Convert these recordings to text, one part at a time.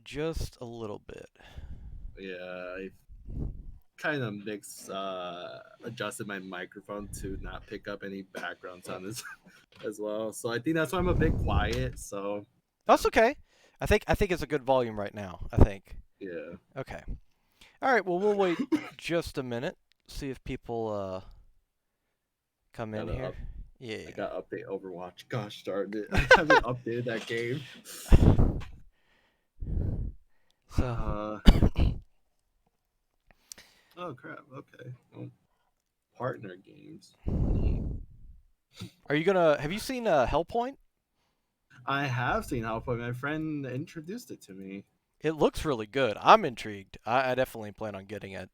just a little bit. Yeah, I kind of adjusted my microphone to not pick up any background sound as well. So I think that's why I'm a bit quiet. So That's okay. I think it's a good volume right now. I think. yeah, Okay. All right. Well, we'll wait just a minute. See if people come in gotta here. up. I Yeah. got to update Overwatch. Gosh darn it, I haven't updated that game. So, Uh, oh crap. Okay, well, partner games. Neat. are you gonna? Have you seen Hellpoint? I have seen Alpha. My friend introduced it to me. It looks really good. I'm intrigued. I definitely plan on getting it.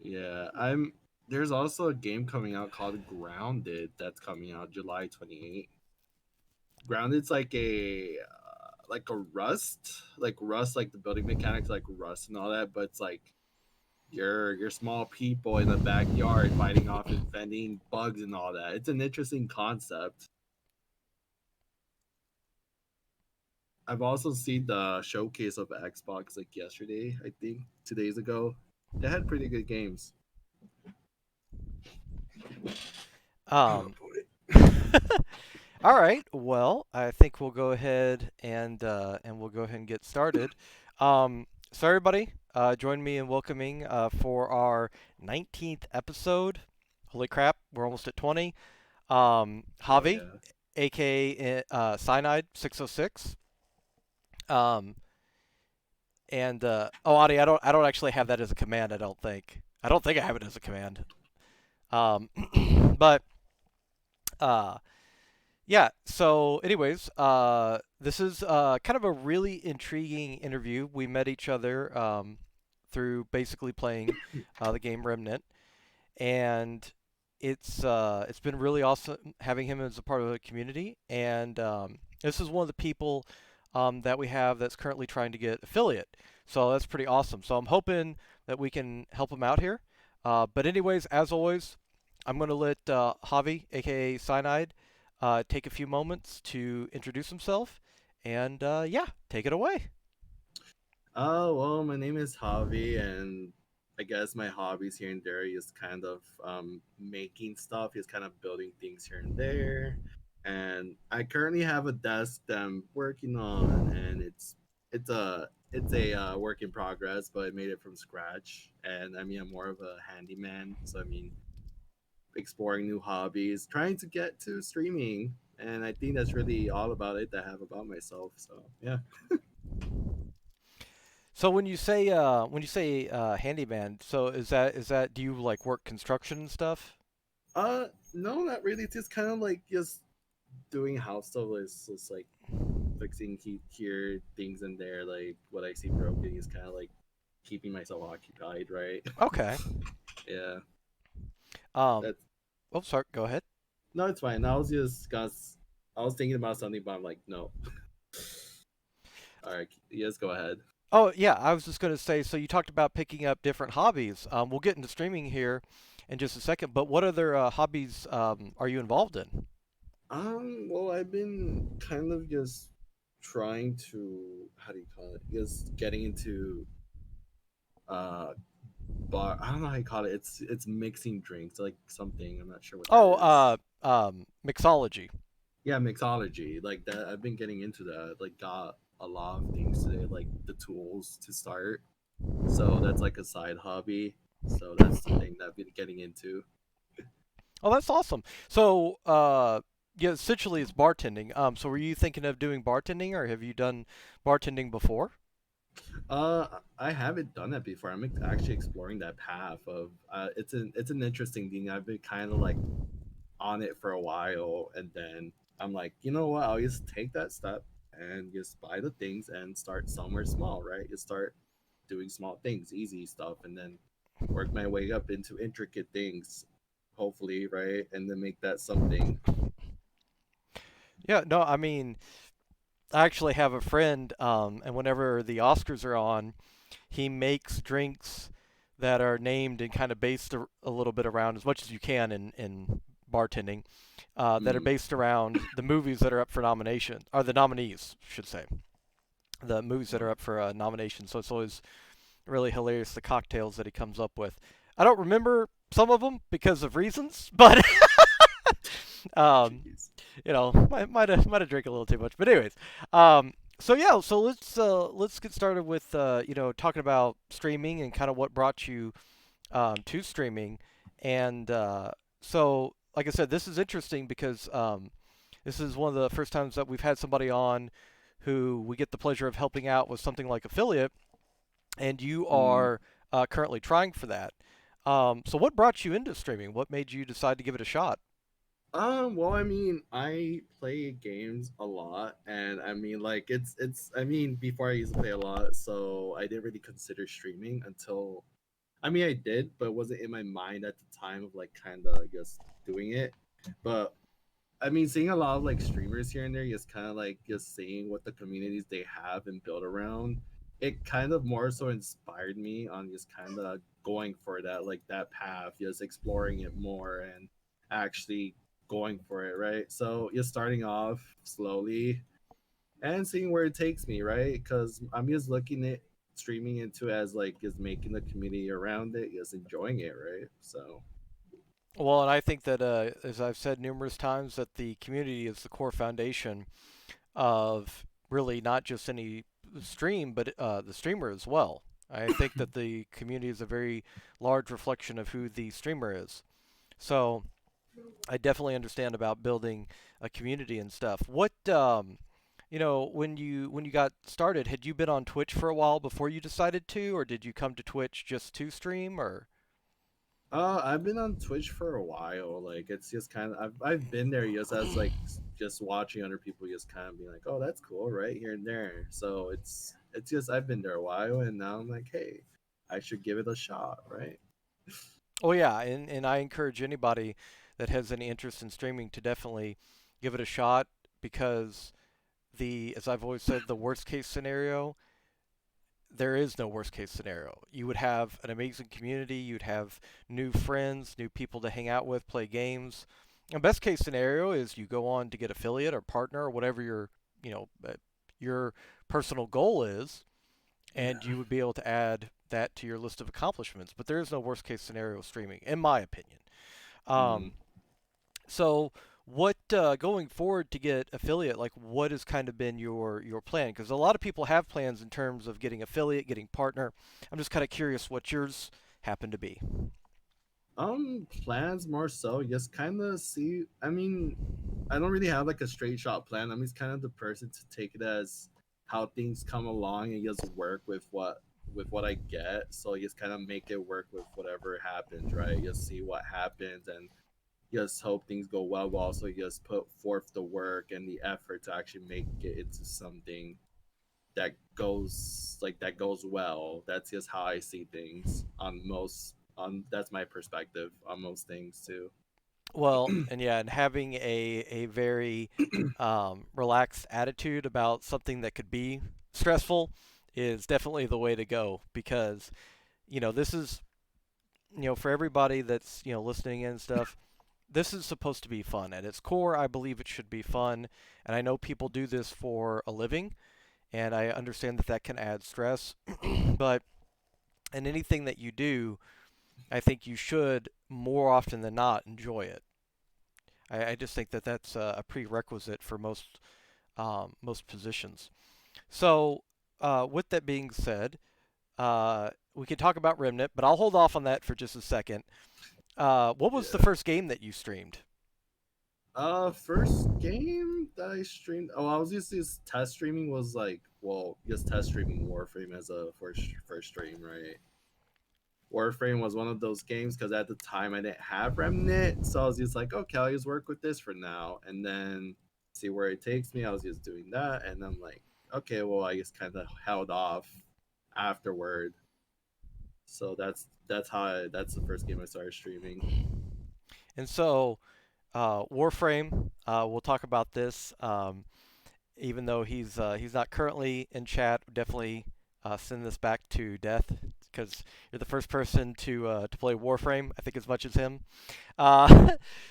Yeah, I'm. There's also a game coming out called Grounded that's coming out July 28th. Grounded's like a Rust, like the building mechanics, like Rust and all that, but it's like you're small people in the backyard fighting off and fending bugs and all that. It's an interesting concept. I've also seen the showcase of Xbox like yesterday, I think 2 days ago. They had pretty good games. Um. All right. Well, I think we'll go ahead and we'll go ahead and get started. So everybody, join me in welcoming for our 19th episode. Holy crap, we're almost at 20. Oh Javi, yeah. aka Cyanide606. Um, and oh, Adi, I don't actually have that as a command. I don't think. I don't think I have it as a command. Um, but uh, yeah. So, anyways, this is kind of a really intriguing interview. We met each other through basically playing the game Remnant, and it's been really awesome having him as a part of the community. And this is one of the people that we have that's currently trying to get affiliate. So that's pretty awesome. So I'm hoping that we can help him out here. But anyways, as always, I'm going to let Javi, aka Cyanide, take a few moments to introduce himself. And yeah, take it away. Oh well, my name is Javi, and I guess my hobbies here and there is kind of making stuff. Is kind of building things here and there, and I currently have a desk that I'm working on, and it's a work in progress, but I made it from scratch. And I mean, I'm more of a handyman, so I mean, exploring new hobbies, trying to get to streaming, and I think that's really all about it that I have about myself. So yeah. So when you say handyman, so is that do you like work construction and stuff? No, not really. Just kind of like just doing house stuff. Is just like fixing heat here, things in there. Like what I see broken is kind of like keeping myself occupied, right? Okay. Yeah, Um. that's Oh, sorry. Go ahead. no, it's fine. I was thinking about something, but I'm like, no. All right, yes, go ahead. Oh yeah, I was just gonna say. So you talked about picking up different hobbies. We'll get into streaming here in just a second. But what other hobbies are you involved in? Well, I've been kind of just trying to, how do you call it? Just getting into uh bar. I don't know how you call it. It's mixing drinks, like something. I'm not sure what that Oh, is. mixology. Yeah, mixology. Like that. I've been getting into that. Like got a lot of things today, like the tools to start. So that's like a side hobby. So that's the thing that I've been getting into. Oh, that's awesome. So yeah, essentially it's bartending. So were you thinking of doing bartending, or have you done bartending before? I haven't done that before. I'm actually exploring that path of. It's an interesting thing. I've been kind of like on it for a while, and then I'm like, you know what? I'll just take that step and just buy the things and start somewhere small, right? You start doing small things, easy stuff, and then work my way up into intricate things, hopefully, right? And then make that something. Yeah, no, I mean, I actually have a friend, and whenever the Oscars are on, he makes drinks that are named and kind of based a little bit around as much as you can in bartending, that are Mm, based around the movies that are up for nomination, or the nominees, I should say. the movies that are up for nomination. So it's always really hilarious the cocktails that he comes up with. I don't remember some of them because of reasons, but um, Jeez. might have drank a little too much. But anyways, so yeah, so let's get started with talking about streaming and kind of what brought you to streaming. And so, like I said, this is interesting because this is one of the first times that we've had somebody on who we get the pleasure of helping out with something like affiliate, and you Mm. are currently trying for that. So, what brought you into streaming? What made you decide to give it a shot? Well, I mean, I play games a lot, and I mean, like, I mean, before I used to play a lot, so I didn't really consider streaming until, I mean, I did, but it wasn't in my mind at the time of like kind of just doing it. But I mean, seeing a lot of like streamers here and there, just kind of like just seeing what the communities they have and build around, it kind of more so inspired me on just kind of going for that like that path, just exploring it more and actually going for it, right? So just starting off slowly and seeing where it takes me, right? Because I'm just looking at streaming into as like just making the community around it, just enjoying it, right? So Well, and I think that, as I've said numerous times, that the community is the core foundation of really not just any stream, but the streamer as well. I think that the community is a very large reflection of who the streamer is. So I definitely understand about building a community and stuff. When you got started, had you been on Twitch for a while before you decided to, or did you come to Twitch just to stream, or? I've been on Twitch for a while. Like it's just kind of I've been there just as like just watching other people just kind of being like, oh, that's cool, right here and there. So it's just I've been there a while, and now I'm like, hey, I should give it a shot, right? Oh yeah, and I encourage anybody that has any interest in streaming to definitely give it a shot because as I've always said, the worst case scenario, there is no worst case scenario. You would have an amazing community, you'd have new friends, new people to hang out with, play games. And best case scenario is you go on to get affiliate or partner or whatever your personal goal is, Yeah. and you would be able to add that to your list of accomplishments. But there is no worst case scenario streaming, in my opinion. Mm. Um, so what going forward to get affiliate, like what has kind of been your plan? Because a lot of people have plans in terms of getting affiliate, getting partner. I'm just kind of curious what yours happen to be. Plans more so just kind of see. I mean, I don't really have like a straight shot plan. I'm just kind of the person to take it as how things come along and just work with what I get. So just kind of make it work with whatever happens, right? Just see what happens and just hope things go well, but also just put forth the work and the effort to actually make it into something that goes well. That's just how I see things on most on that's my perspective on most things too. Well, and yeah, and having a very relaxed attitude about something that could be stressful is definitely the way to go because this is for everybody that's listening and stuff. This is supposed to be fun. At its core, I believe it should be fun. And I know people do this for a living, and I understand that that can add stress. But in anything that you do, I think you should more often than not enjoy it. I just think that that's a prerequisite for most positions. So, with that being said, we can talk about Remnant, but I'll hold off on that for just a second. What was the Yeah. first game that you streamed? First game that I streamed. Oh, I was just test streaming was like, well, just test streaming Warframe as a first stream, right? Warframe was one of those games because at the time I didn't have Remnant, so I was just like, okay, I'll just work with this for now, and then see where it takes me. I was just doing that, and I'm like, okay, well, I just kind of held off afterward. So that's the first game I started streaming. And so, Warframe, we'll talk about this. Even though he's not currently in chat, definitely send this back to Death because you're the first person to play Warframe. I think as much as him.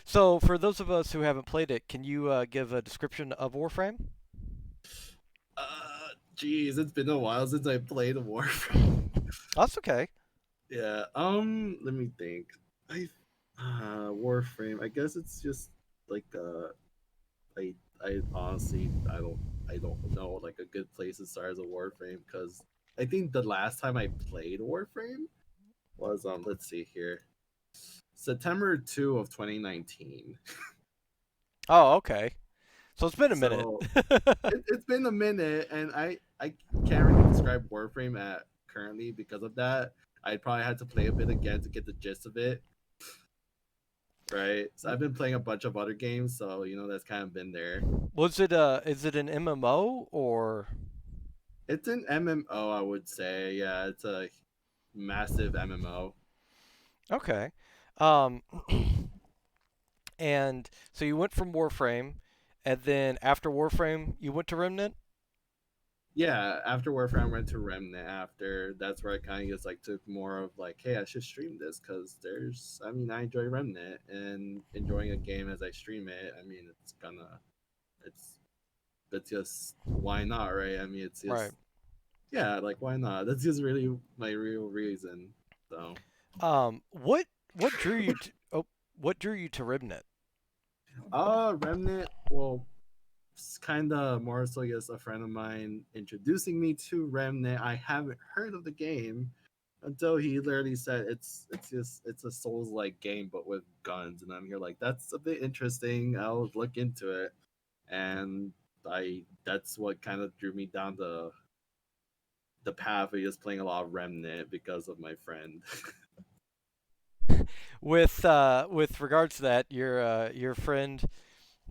So for those of us who haven't played it, can you give a description of Warframe? Jeez, it's been a while since I played Warframe. That's okay. Yeah. Let me think. I Warframe. I guess it's just like I honestly I don't know like a good place to start as a Warframe because I think the last time I played Warframe was let's see here, September 2 of 2019. Oh, okay. So it's been a minute. So it's been a minute, and I can't really describe Warframe at currently because of that. I probably had to play a bit again to get the gist of it, right? So I've been playing a bunch of other games, so that's kind of been there. Was it is it an MMO or It's an MMO, I would say. Yeah, it's a massive MMO. okay? Um, and so you went from Warframe, and then after Warframe, you went to Remnant. Yeah, after Warframe, I went to Remnant. After that's where I kind of just like took more of like, hey, I should stream this because I mean, I enjoy Remnant and enjoying a game as I stream it. I mean, it's it's just why not, right? I mean, it's Right. just yeah, like why not? That's just really my real reason. So, What drew you to what drew you to Remnant? Remnant. Well, it's kind of more so, yes, a friend of mine introducing me to Remnant. I haven't heard of the game until he literally said it's a Souls like game but with guns, and I'm here like that's a bit interesting. I'll look into it, and I that's what kind of drew me down the path of just playing a lot of Remnant because of my friend. With regards to that, your friend,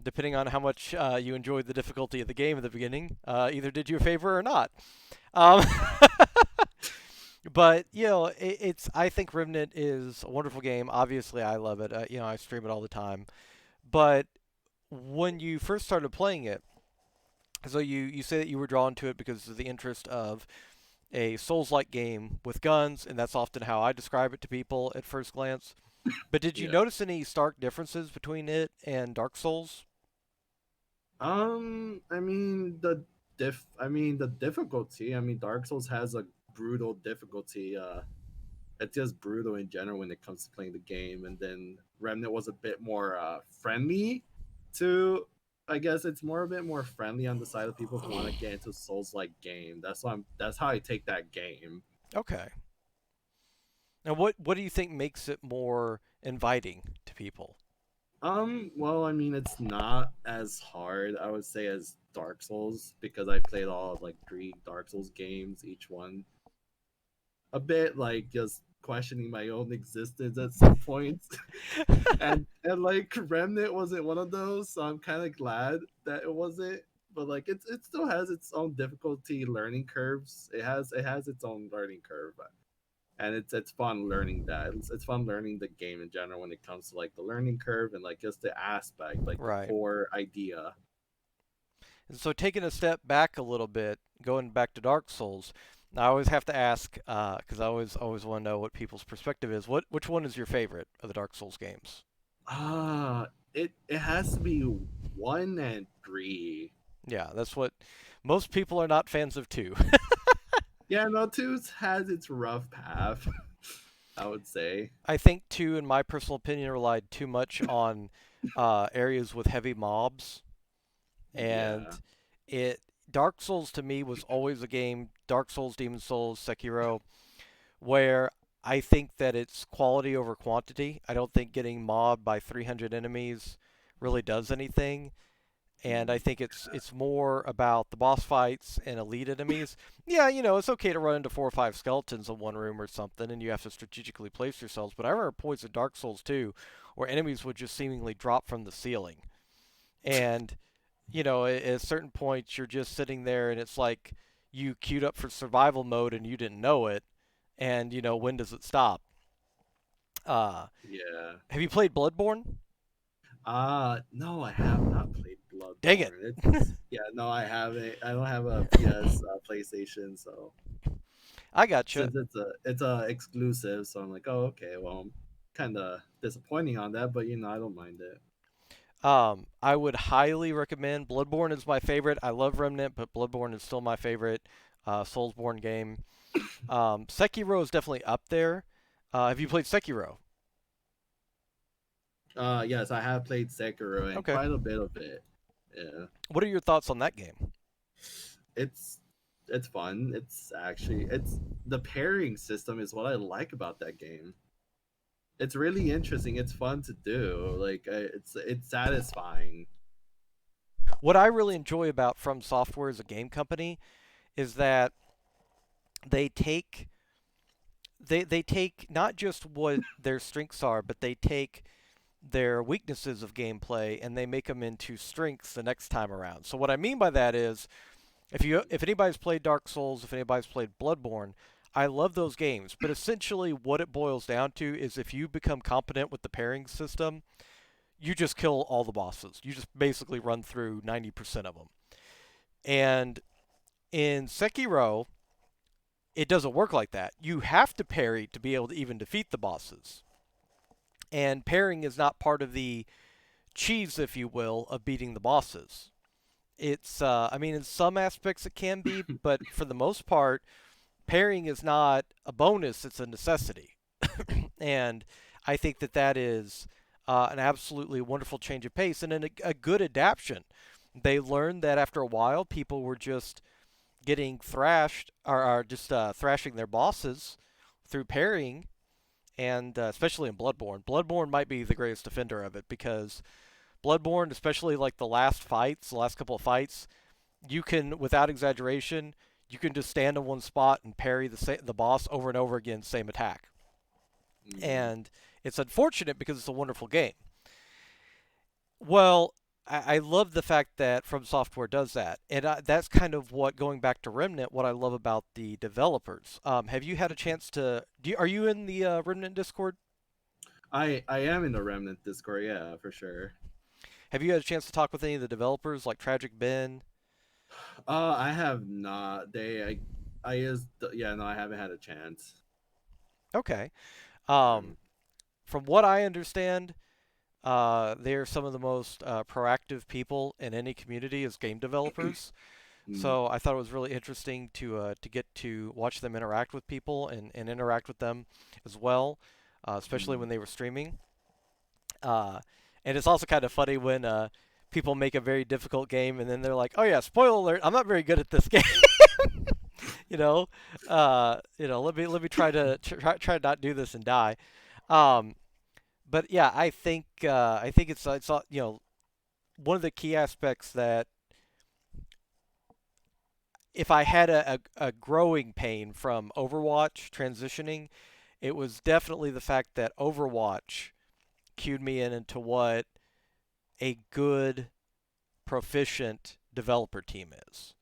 depending on how much you enjoyed the difficulty of the game at the beginning, either did you a favor or not. Um, but it's I think Remnant is a wonderful game. Obviously, I love it. I stream it all the time. But when you first started playing it, so you say that you were drawn to it because of the interest of a Souls-like game with guns, and that's often how I describe it to people at first glance. But did you Yeah. notice any stark differences between it and Dark Souls? I mean the difficulty. I mean, Dark Souls has a brutal difficulty. It's just brutal in general when it comes to playing the game. And then Remnant was a bit more friendly to. I guess it's more a bit more friendly on the side of people who want to get into Souls like game. That's how I take that game. Okay. Now, what do you think makes it more inviting to people? Well, I mean, it's not as hard, I would say, as Dark Souls because I played all of like three Dark Souls games, each one a bit like just questioning my own existence at some points. And like Remnant wasn't one of those, so I'm kind of glad that it wasn't. But like it still has its own difficulty learning curves. It has its own learning curve, and it's fun learning that. It's fun learning the game in general when it comes to like the learning curve and like just the aspect, like the Right. core idea. And so taking a step back a little bit, going back to Dark Souls, I always have to ask because I always want to know what people's perspective is. Which one is your favorite of the Dark Souls games? It has to be 1 and 3. Yeah, that's what most people are not fans of two. Yeah, no, two has its rough path, I would say. I think two, in my personal opinion, relied too much on areas with heavy mobs, Yeah. and it Dark Souls to me was always a game. Dark Souls, Demon Souls, Sekiro, where I think that it's quality over quantity. I don't think getting mobbed by 300 enemies really does anything. And I Mm, think it's more about the boss fights and elite enemies. Yeah, it's okay to run into 4 or 5 skeletons in one room or something, and you have to strategically place yourselves. But I remember points in Dark Souls 2 where enemies would just seemingly drop from the ceiling, and at a certain point you're just sitting there, and it's like you queued up for survival mode and you didn't know it, and when does it stop? Uh, yeah. have you played Bloodborne? No, I have not played Dang it! Bloodborne. It's yeah, no, I haven't. I don't have a PS PlayStation, so I gotcha. since it's a exclusive, so I'm like, oh, okay, well, I'm kind of disappointing on that, but I don't mind it. I would highly recommend. Bloodborne is my favorite. I love Remnant, but Bloodborne is still my favorite Soulsborne game. Sekiro is definitely up there. Have you played Sekiro? Yes, I have played Sekiro and Okay. quite a bit of it. Yeah, What are your thoughts on that game? it's it's fun. It's the pairing system is what I like about that game. It's really interesting. It's fun to do. Like it's satisfying. What I really enjoy about From Software as a game company is that they take they take not just what their strengths are, but they take their weaknesses of gameplay and they make them into strengths the next time around. So what I mean by that is if anybody's played Dark Souls, if anybody's played Bloodborne, I love those games, but essentially what it boils down to is if you become competent with the pairing system, you just kill all the bosses. You just basically run through 90% of them. And in Sekiro, it doesn't work like that. You have to parry to be able to even defeat the bosses. And pairing is not part of the cheese, if you will, of beating the bosses. I mean, in some aspects it can be, but for the most part, pairing is not a bonus, it's a necessity. And I think that that is an absolutely wonderful change of pace and a good adaptation. They learned that after a while, people were just getting thrashed or just thrashing their bosses through parrying, and especially in Bloodborne. Bloodborne might be the greatest defender of it because Bloodborne, especially like the last fights, the last couple of fights, you can, without exaggeration, you can just stand in one spot and parry the boss over and over again, same attack. Mm. And it's unfortunate because it's a wonderful game. Well, I love the fact that From Software does that, and that's kind of what going back to Remnant. What I love about the developers. Have you had a chance to? Are you in the Remnant Discord? I am in the Remnant Discord, yeah, for sure. Have you had a chance to talk with any of the developers, like Tragic Ben? I have not. I is yeah, no, I haven't had a chance. Okay. Um, Um, from what I understand, they're some of the most proactive people in any community as game developers. mm, So I thought it was really interesting to get to watch them interact with people and interact with them as well, especially mm. when they were streaming. Uh, and it's also kind of funny when people make a very difficult game and then they're like, "Oh yeah, spoiler alert! I'm not very good at this game." Let me try to not do this and die. Um, but yeah, I think it's one of the key aspects that if I had a growing pain from Overwatch transitioning, it was definitely the fact that Overwatch cued me into what a good, proficient developer team is.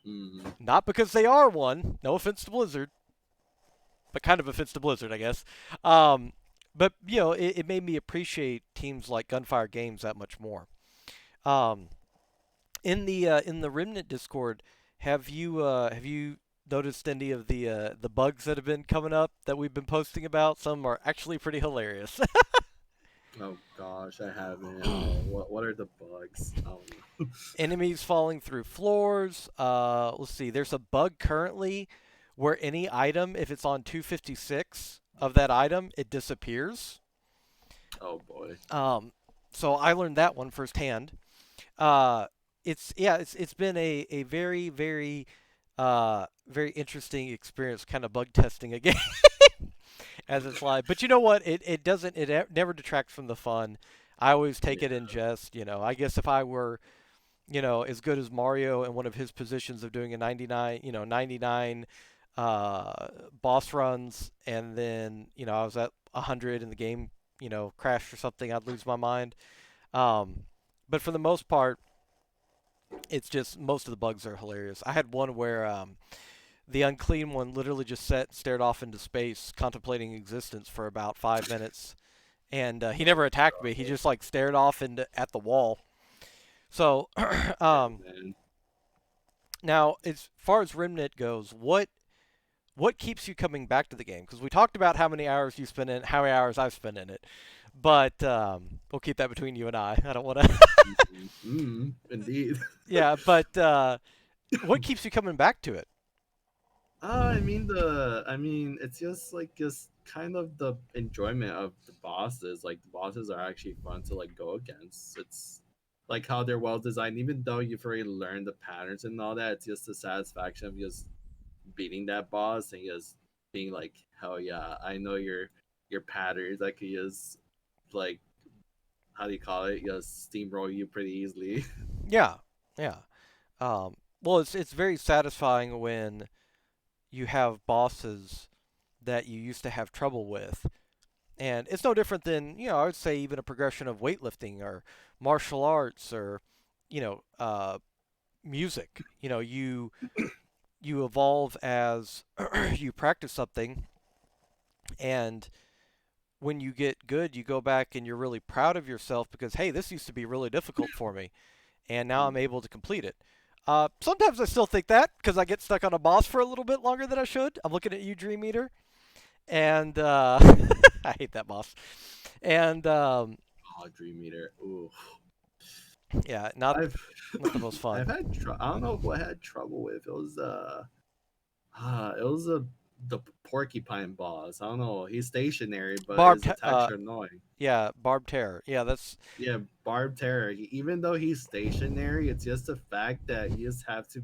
Mm. Not because they are one, no offense to Blizzard, but kind of offense to Blizzard, I guess. Um, but it made me appreciate teams like Gunfire Games that much more. Um, in the Remnant Discord, have you noticed any of the bugs that have been coming up that we've been posting about? Some are actually pretty hilarious. Oh gosh, I haven't. Oh, what are the bugs? Oh no. Enemies falling through floors. Let's see. There's a bug currently where any item, if it's on 256 of that item, it disappears. Oh boy. Um, so I learned that one firsthand. Uh, it's been a very interesting experience, kind of bug testing again as it's live. But you know what? It doesn't never detracts from the fun. I always take it in Yeah. jest. I guess if I were as good as Mario in one of his positions of doing a 99 boss runs, and then I was at 100 and the game crashed or something, I'd lose my mind. Um, but for the most part, it's just most of the bugs are hilarious. I had one where the unclean one literally just stared off into space, contemplating existence for about 5 minutes, and he never attacked me. He just like stared off at the wall. So, Oh um, man. now as far as Remnant goes, what keeps you coming back to the game? Because we talked about how many hours you spend in, how many hours I've spent in it, but we'll keep that between you and I. I don't want to. Indeed. Yeah, but what keeps you coming back to it? I mean, it's just like just kind of the enjoyment of the bosses. Like the bosses are actually fun to like go against. It's like how they're well designed, even though you've already learned the patterns and all that. It's just the satisfaction of just beating that boss and just being like, hell yeah, I know your patterns. I could just like how do you call it? Just steamroll you pretty easily. Yeah, yeah. Well, it's very satisfying when you have bosses that you used to have trouble with, and it's no different than I would say even a progression of weightlifting or martial arts or music. You evolve as you practice something, and when you get good, you go back and you're really proud of yourself because hey, this used to be really difficult for me, and now I'm able to complete it. Sometimes I still think that because I get stuck on a boss for a little bit longer than I should. I'm looking at you, Dream Eater, and I hate that boss. And Oh, Dream Eater. Ooh. yeah, not I've not the most fun. I've had I don't know who I had trouble with. It was the porcupine boss. I don't know. He's stationary, but his Barbed, attacks are annoying. yeah, barbed terror. Yeah, that's Yeah, Barb Terror. Even though he's stationary, it's just the fact that you just have to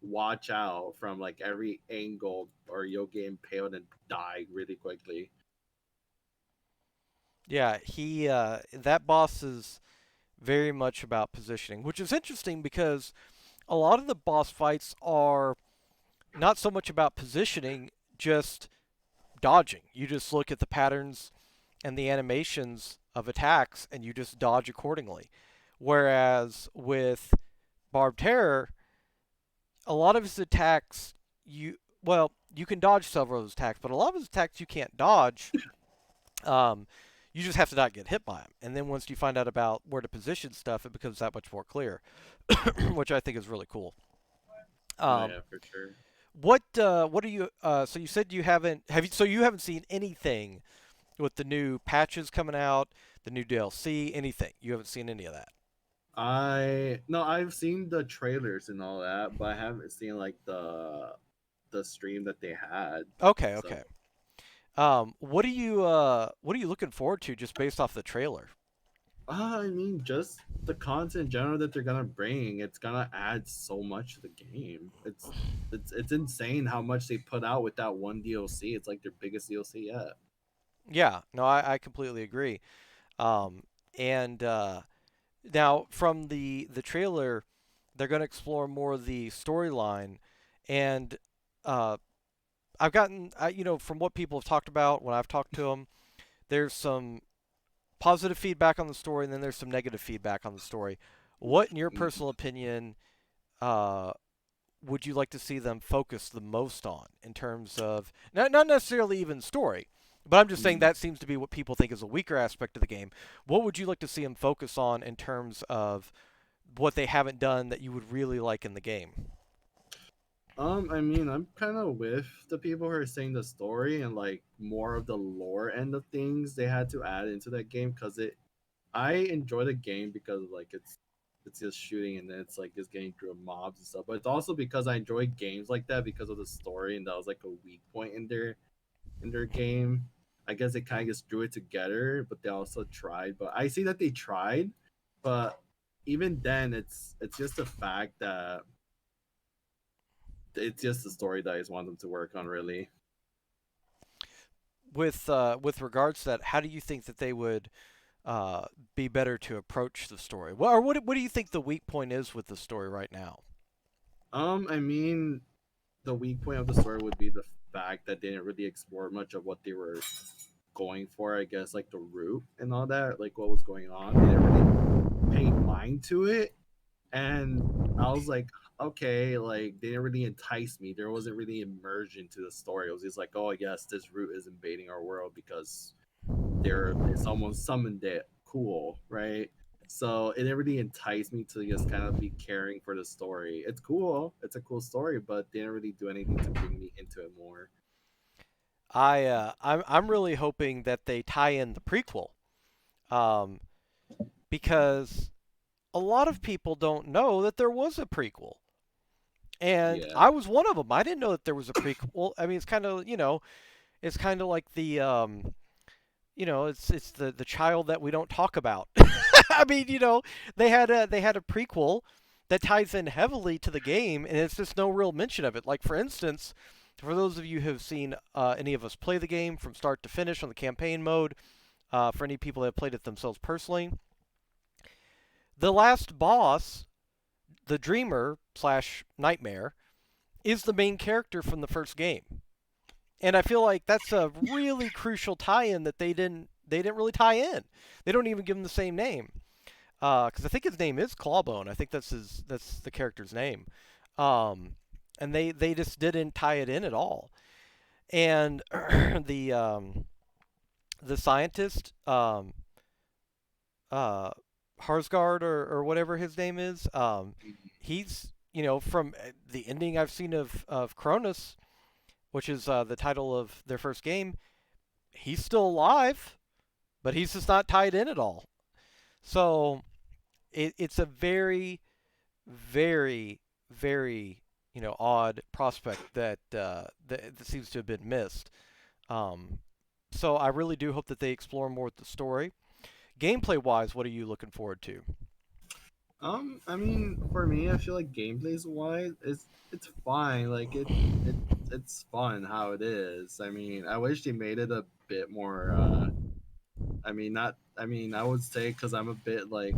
watch out from like every angle, or you'll get impaled and die really quickly. yeah. He that boss is very much about positioning, which is interesting because a lot of the boss fights are not so much about positioning, just dodging. You just look at the patterns and the animations of attacks and you just dodge accordingly. Whereas with Barb Terror, a lot of his attacks you can dodge several of his attacks, but a lot of his attacks you can't dodge. Um, you just have to not get hit by them. And then once you find out about where to position stuff, it becomes that much more clear, which I think is really cool. Oh Um, yeah, for sure. what are you? So you said you haven't have you? So you haven't seen anything with the new patches coming out, the new DLC, anything? You haven't seen any of that? I no, I've seen the trailers and all that, but I haven't seen like the stream that they had. Okay, So okay. What are you looking forward to just based off the trailer? I mean, just the content in general that they're gonna bring, it's gonna add so much to the game. It's insane how much they put out with that one DLC. It's like their biggest DLC yet. Yeah, no, I completely agree. Um, and now from the trailer, they're going to explore more of the storyline, and uh, I've gotten from what people have talked about when I've talked to them, there's some positive feedback on the story, and then there's some negative feedback on the story. What, in your Mm, personal opinion, uh, would you like to see them focus the most on in terms of not necessarily even story, but I'm just saying mm. that seems to be what people think is a weaker aspect of the game. What would you like to see them focus on in terms of what they haven't done that you would really like in the game? I mean, I'm kind of with the people who are saying the story and like more of the lore end of things they had to add into that game because it. I enjoy the game because like it's just shooting and then it's like just getting through mobs and stuff. But it's also because I enjoy games like that because of the story and that was like a weak point in their game. I guess they kind of just drew it together, but they also tried. But I see that they tried, but even then, it's just the fact that it's just the story that I just want them to work on. Really, With regards to that, how do you think that they would uh, be better to approach the story? Well, or what do you think the weak point is with the story right now? I mean, the weak point of the story would be the fact that they didn't really explore much of what they were going for. I guess like the root and all that, like what was going on. They didn't really pay mind to it, and I was like, okay, like they didn't really entice me. There wasn't really immersion to the story. It was just like, oh yes, this root is invading our world because there someone summoned it. Cool, right? So it didn't really entice me to just kind of be caring for the story. It's cool. It's a cool story, but they didn't really do anything to bring me into it more. I'm really hoping that they tie in the prequel um, because a lot of people don't know that there was a prequel. And Yeah. I was one of them. I didn't know that there was a prequel. I mean, it's kind of, it's kind of like the, it's the child that we don't talk about. I mean, they had a prequel that ties in heavily to the game, and it's just no real mention of it. Like for instance, for those of you who have seen any of us play the game from start to finish on the campaign mode, for any people that have played it themselves personally, the last boss, the Dreamer slash Nightmare, is the main character from the first game. And I feel like that's a really crucial tie-in that they didn't really tie in. They don't even give him the same name. Because I think his name is Clawbone. I think that's the character's name. Um, and they just didn't tie it in at all. And the scientist, uh, Harsgard or whatever his name is, he's from the ending I've seen of Cronus, which is the title of their first game. He's still alive, but he's just not tied in at all. So it's a very, very, very odd prospect that seems to have been missed. Um, so I really do hope that they explore more with the story. Gameplay wise, what are you looking forward to? I mean, for me, I feel like gameplays wise, it's fine. Like it's fun how it is. I mean, I wish they made it a bit more. I mean, not. I mean, I would say because I'm a bit like,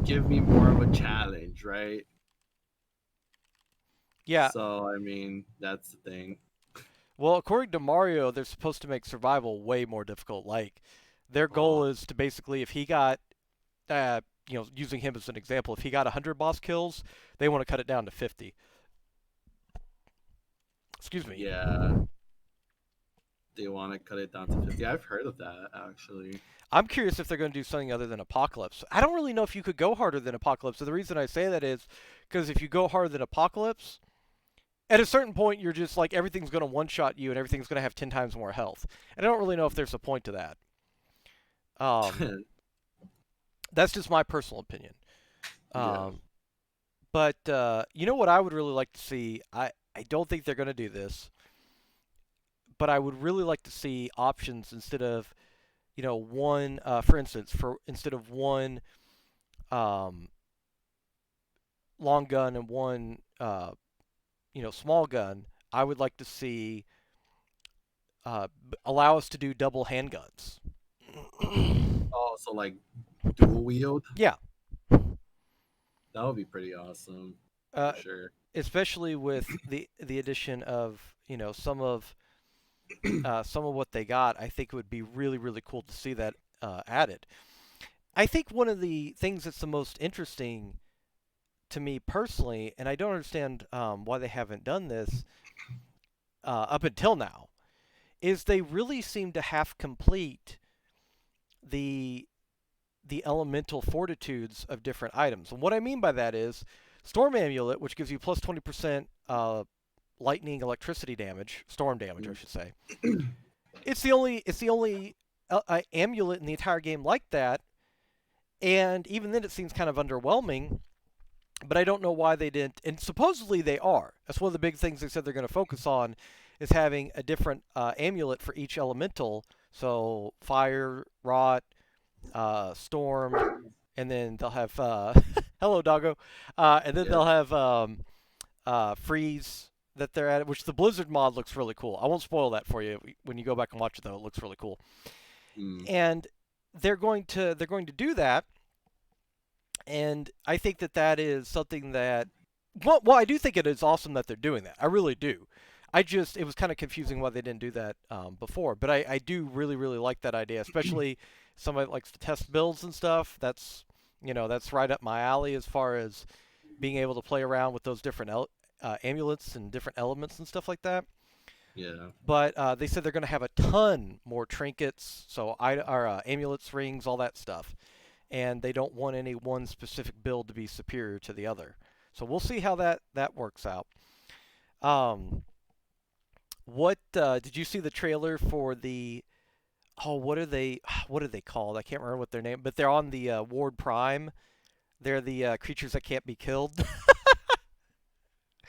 give me more of a challenge, right? Yeah, So I mean, that's the thing. well, according to Mario, they're supposed to make survival way more difficult. Like, their goal Oh is to basically, if he got, using him as an example, if he got 100 boss kills, they want to cut it down to 50. Excuse me. yeah, they want to cut it down to 50. I've heard of that actually. I'm curious if they're going to do something other than Apocalypse. I don't really know if you could go harder than Apocalypse. So the reason I say that is because if you go harder than Apocalypse, at a certain point, you're just like everything's going to one shot you and everything's going to have 10 times more health. And I don't really know if there's a point to that. Um, that's just my personal opinion. Yeah. Um, but you know what I would really like to see? I don't think they're going to do this, but I would really like to see options instead of one. For instance, for instead of one um, long gun and one small gun, I would like to see allow us to do double handguns. Oh, so like dual wield. Yeah, That would be pretty awesome, uh, for sure. especially with the addition of some of what they got. I think it would be really really cool to see that added. I think one of the things that's the most interesting to me personally, and I don't understand why they haven't done this up until now, is they really seem to half complete the elemental fortitudes of different items. And what I mean by that is Storm Amulet, which gives you plus 20% lightning electricity damage, storm damage, I should say. It's the only amulet in the entire game like that, and even then it seems kind of underwhelming. But I don't know why they didn't. And supposedly they are. That's one of the big things they said they're going to focus on is having a different amulet for each elemental. So fire, rot, storm, and then they'll have hello doggo, and then Yeah. they'll have freeze that they're at, which the Blizzard mod looks really cool. I won't spoil that for you when you go back and watch it though. It looks really cool, Mm. and they're going to do that, and I think that is something that well, I do think it is awesome that they're doing that. I really do. It was kind of confusing why they didn't do that before, but I do really really like that idea, especially somebody that likes to test builds and stuff. That's right up my alley as far as being able to play around with those different amulets and different elements and stuff like that. Yeah. But they said they're going to have a ton more trinkets, so amulets, rings, all that stuff, and they don't want any one specific build to be superior to the other. So we'll see how that works out. Um, what did you see the trailer for the oh, what are they? What are they called? I can't remember what their name, but they're on the Ward Prime. They're the creatures that can't be killed.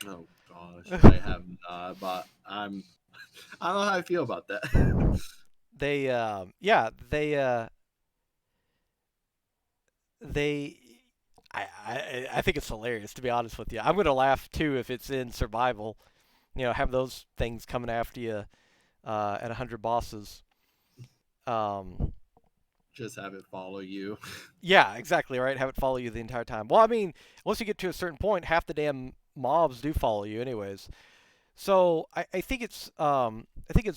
Oh gosh, I have not, but I don't know how I feel about that. Yeah, they. I think it's hilarious, to be honest with you. I'm gonna laugh too if it's in survival. Have those things coming after you at 100 bosses. Um, Just have it follow you. yeah, exactly right. Have it follow you the entire time. Well, I mean, once you get to a certain point, half the damn mobs do follow you, anyways. So I think it's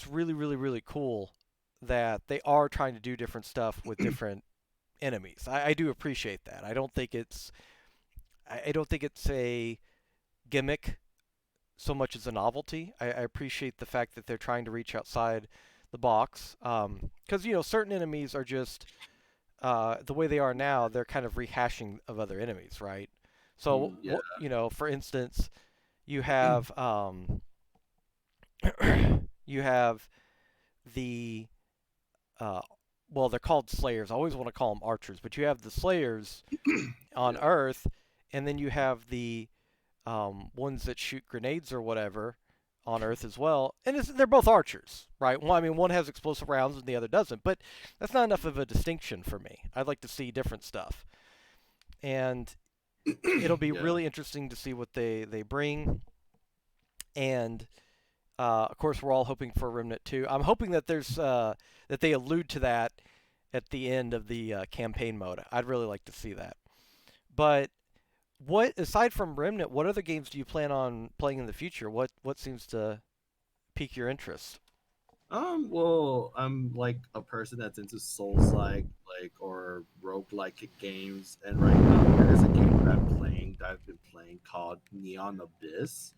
really really really cool that they are trying to do different stuff with different enemies. I do appreciate that. I don't think it's a gimmick so much as a novelty. I appreciate the fact that they're trying to reach outside the box. Because certain enemies are just the way they are now. They're kind of rehashing of other enemies, right? So Yeah. for instance, you have you have the uh, well, they're called slayers. I always want to call them archers, but you have the slayers on Yeah. Earth, and then you have the ones that shoot grenades or whatever on Earth as well. And they're both archers, right? Well, I mean, one has explosive rounds and the other doesn't, but that's not enough of a distinction for me. I'd like to see different stuff, and it'll be Yeah. really interesting to see what they bring. And of course, we're all hoping for Remnant 2. I'm hoping that that they allude to that at the end of the campaign mode. I'd really like to see that. But what aside from Remnant, what other games do you plan on playing in the future? What seems to pique your interest? Well, I'm like a person that's into Souls like or roguelike games, and right now there is a game that I've been playing called Neon Abyss.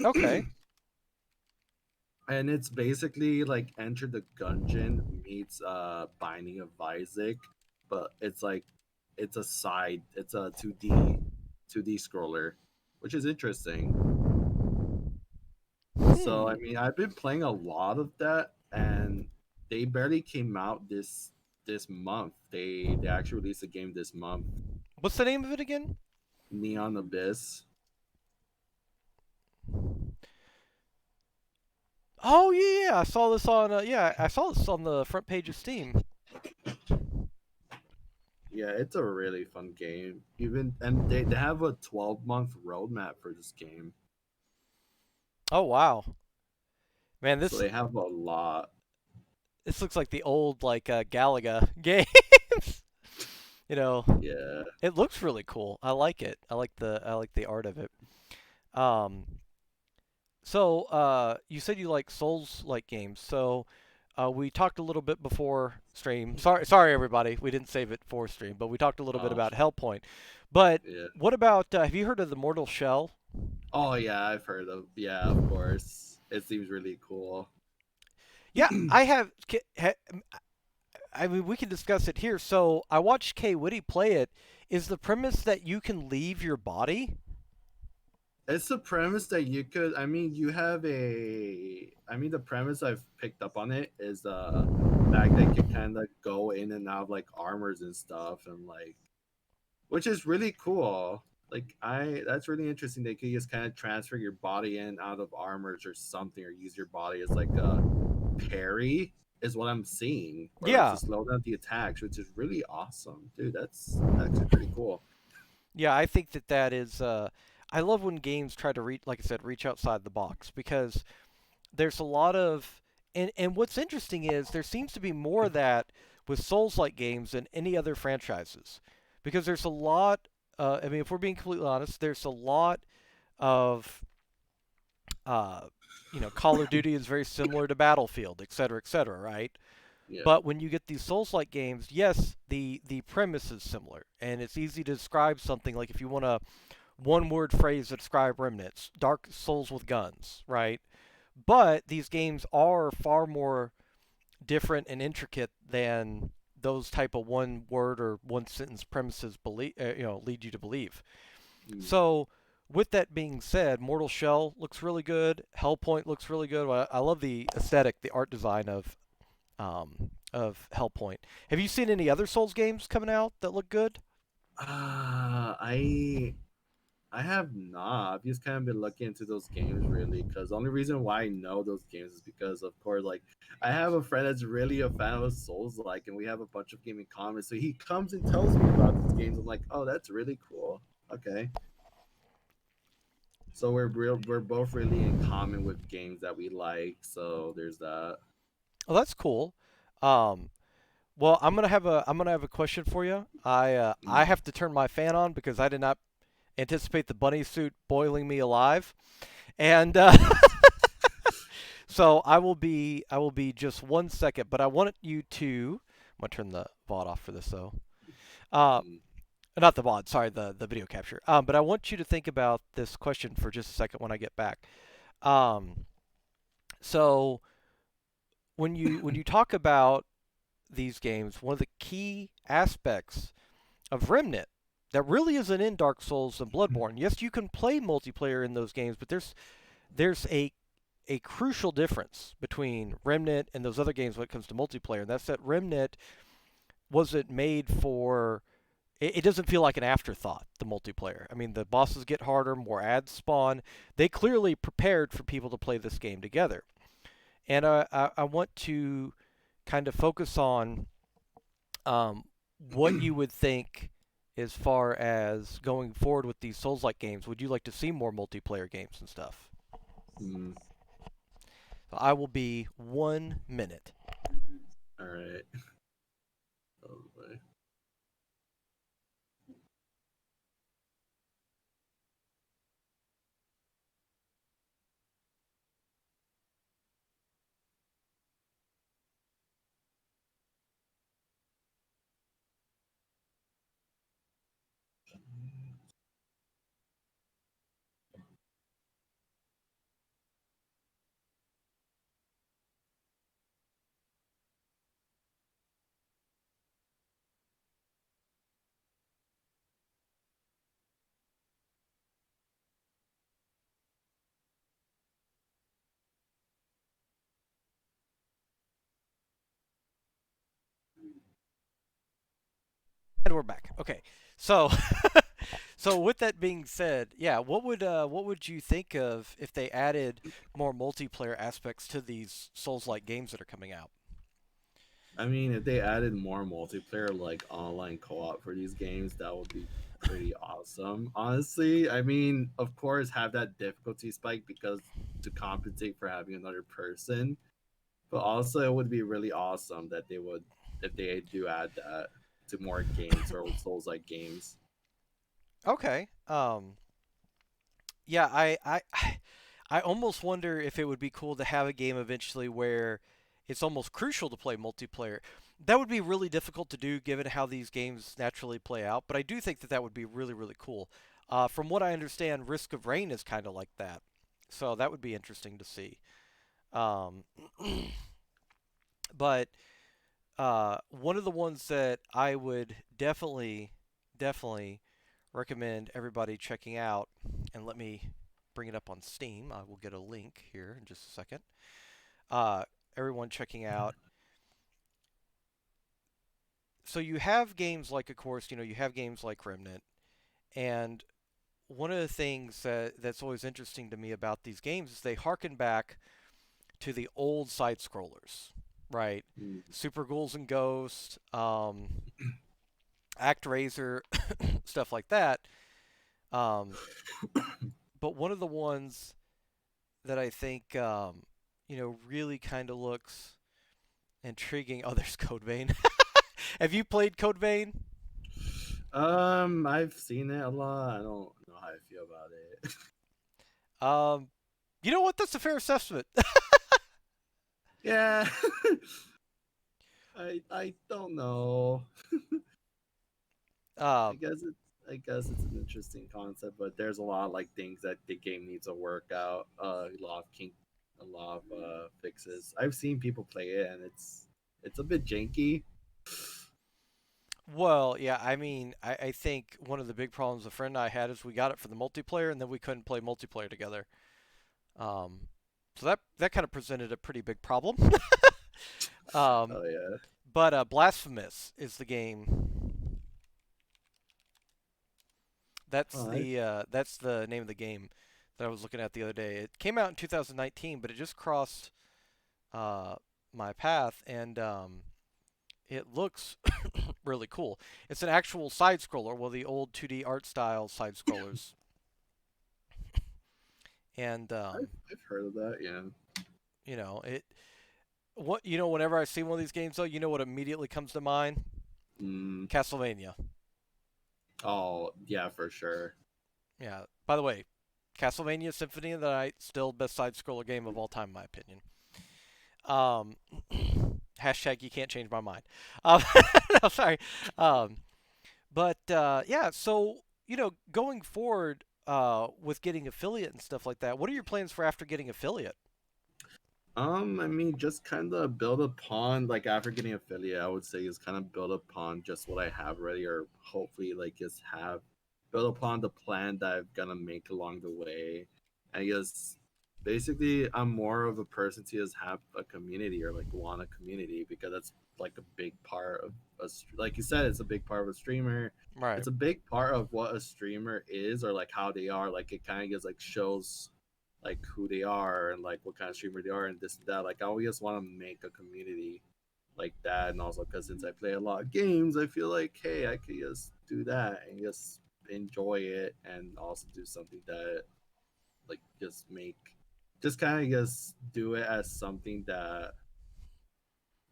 Okay. And it's basically like Enter the Gungeon meets Binding of Isaac, but it's a 2D scroller, which is interesting. So I Hmm. mean, I've been playing a lot of that, and they barely came out this month. They actually released a game this month, What's the name of it again? Neon Abyss. Oh yeah, yeah, I saw this on I saw this on the front page of Steam. Yeah, it's a really fun game. Even and they have a 12-month roadmap for this game, Oh wow. Man, so they have a lot. this looks like the old like Galaga games. you know, Yeah. it looks really cool. I like it. I like the art of it. Um So, you said you like Souls-like games. So, we talked a little bit before stream. Sorry, everybody. We didn't save it for stream, but we talked a little bit Oh, about Hellpoint. But yeah. what about? Have you heard of the Mortal Shell? Oh, yeah. I've heard of. Yeah, of course. It seems really cool. Yeah, I have. I mean, we can discuss it here. So, I watched K Whitty play it. Is the premise that you can leave your body? It's the premise that you could. I mean, you have a. I mean, the premise I've picked up on it is the fact that you kind of go in and out of like armors and stuff, and like, which is really cool. That's really interesting. They could just kind of transfer your body in out of armors or something, or use your body as like a parry, is what I'm seeing, or like Yeah, to slow down the attacks, which is really awesome, dude. That's actually pretty cool. yeah. I think that is. I love when games try to reach, like I said, reach outside the box because there's a lot of and what's interesting is there seems to be more of that with Souls-like games than any other franchises, because there's a lot. I mean, if we're being completely honest, there's a lot of uh, Call of Duty is very similar to Battlefield, et cetera, right? Yeah. But when you get these Souls-like games, yes, the premise is similar, and it's easy to describe something like if you want a one-word phrase to describe Remnants, Dark Souls with guns, right? But these games are far more different and intricate than those type of one word or one sentence premises lead you to believe. Mm. So with that being said, Mortal Shell looks really good. Hellpoint looks really good. I love the aesthetic, the art design of Hellpoint. Have you seen any other Souls games coming out that look good? I have not. I've just kind of been looking into those games really, because the only reason why I know those games is because, of course, like I have a friend that's really a fan of Souls, like, and we have a bunch of gaming comments. So he comes and tells me about these games. I'm like, oh, that's really cool. Okay, so we're both really in common with games that we like. So there's that. Oh, that's cool. Um, well, I'm gonna have a question for you. I Mm, have to turn my fan on because I did not anticipate the bunny suit boiling me alive, and so I will be just 1 second. But I want you to. I'm gonna turn the VOD off for this though. Uh, mm, Not the VOD, sorry, the video capture. But I want you to think about this question for just a second when I get back. Um, so when you talk about these games, one of the key aspects of Remnant that really isn't in Dark Souls and Bloodborne. Yes, you can play multiplayer in those games, but there's a crucial difference between Remnant and those other games when it comes to multiplayer, and that's that Remnant wasn't made for. It doesn't feel like an afterthought, the multiplayer. I mean, the bosses get harder, more ads spawn. They clearly prepared for people to play this game together. And I want to kind of focus on um, what you would think as far as going forward with these Souls-like games. Would you like to see more multiplayer games and stuff? mm. So I will be 1 minute. All right. Oh, boy. And we're back. Okay, so so with that being said, yeah, what would you think of if they added more multiplayer aspects to these Souls-like games that are coming out? I mean, if they added more multiplayer, like online co-op for these games, that would be pretty awesome. Honestly, I mean, of course, have that difficulty spike because to compensate for having another person, but also it would be really awesome that they would if they do add that to more games or Souls like games. Okay. Yeah, I almost wonder if it would be cool to have a game eventually where it's almost crucial to play multiplayer. That would be really difficult to do given how these games naturally play out, but I do think that that would be really, really cool. From what I understand, Risk of Rain is kind of like that. So that would be interesting to see. Um, but one of the ones that I would definitely recommend everybody checking out, and let me bring it up on Steam. I will get a link here in just a second. Uh, Everyone checking out. So you have games like, of course, you have games like Remnant, and one of the things that's always interesting to me about these games is they harken back to the old side scrollers, right? Mm. Super Ghouls and Ghosts, ActRaiser, stuff like that. Um, but one of the ones that I think really kind of looks intriguing. Oh, there's Code Vein. Have you played Code Vein? I've seen it a lot. I don't know how I feel about it. Um, you know what? That's a fair assessment. Yeah, I don't know. I um, guess it's I guess it's an interesting concept, but there's a lot of like things that the game needs to work out. A lot of fixes. I've seen people play it, and it's a bit janky. well, yeah, I mean, I think one of the big problems a friend and I had is we got it for the multiplayer, and then we couldn't play multiplayer together. Um, so that kind of presented a pretty big problem. um, Oh yeah. But Blasphemous is the game. Oh, I That's the name of the game that I was looking at the other day. It came out in 2019, but it just crossed uh, my path, and it looks really cool. It's an actual side scroller, well, the old 2D art style side scrollers, and I've heard of that. Yeah. you know it. What you know, whenever I see one of these games, though, you know what immediately comes to mind? Mm. Castlevania. Oh, yeah, for sure. Yeah. By the way, Castlevania Symphony of the Night still best side scroller game of all time, in my opinion. Um, hashtag you can't change my mind. Um, no, sorry. Um, but yeah, so going forward with getting affiliate and stuff like that, what are your plans for after getting affiliate? I mean, just kind of build upon like after getting affiliate, I would say is kind of build upon just what I have already, or hopefully like just have build upon the plan that I'm gonna make along the way. I guess basically I'm more of a person to just have a community or like want a community because that's like a big part of like you said, it's a big part of a streamer. Right. It's a big part of what a streamer is or like how they are. Like it kind of gives like shows like who they are and like what kind of streamer they are and this and that. Like I always want to make a community like that, and also because since I play a lot of games, I feel like hey, I could just do that and just enjoy it, and also do something that like just kind of just do it as something that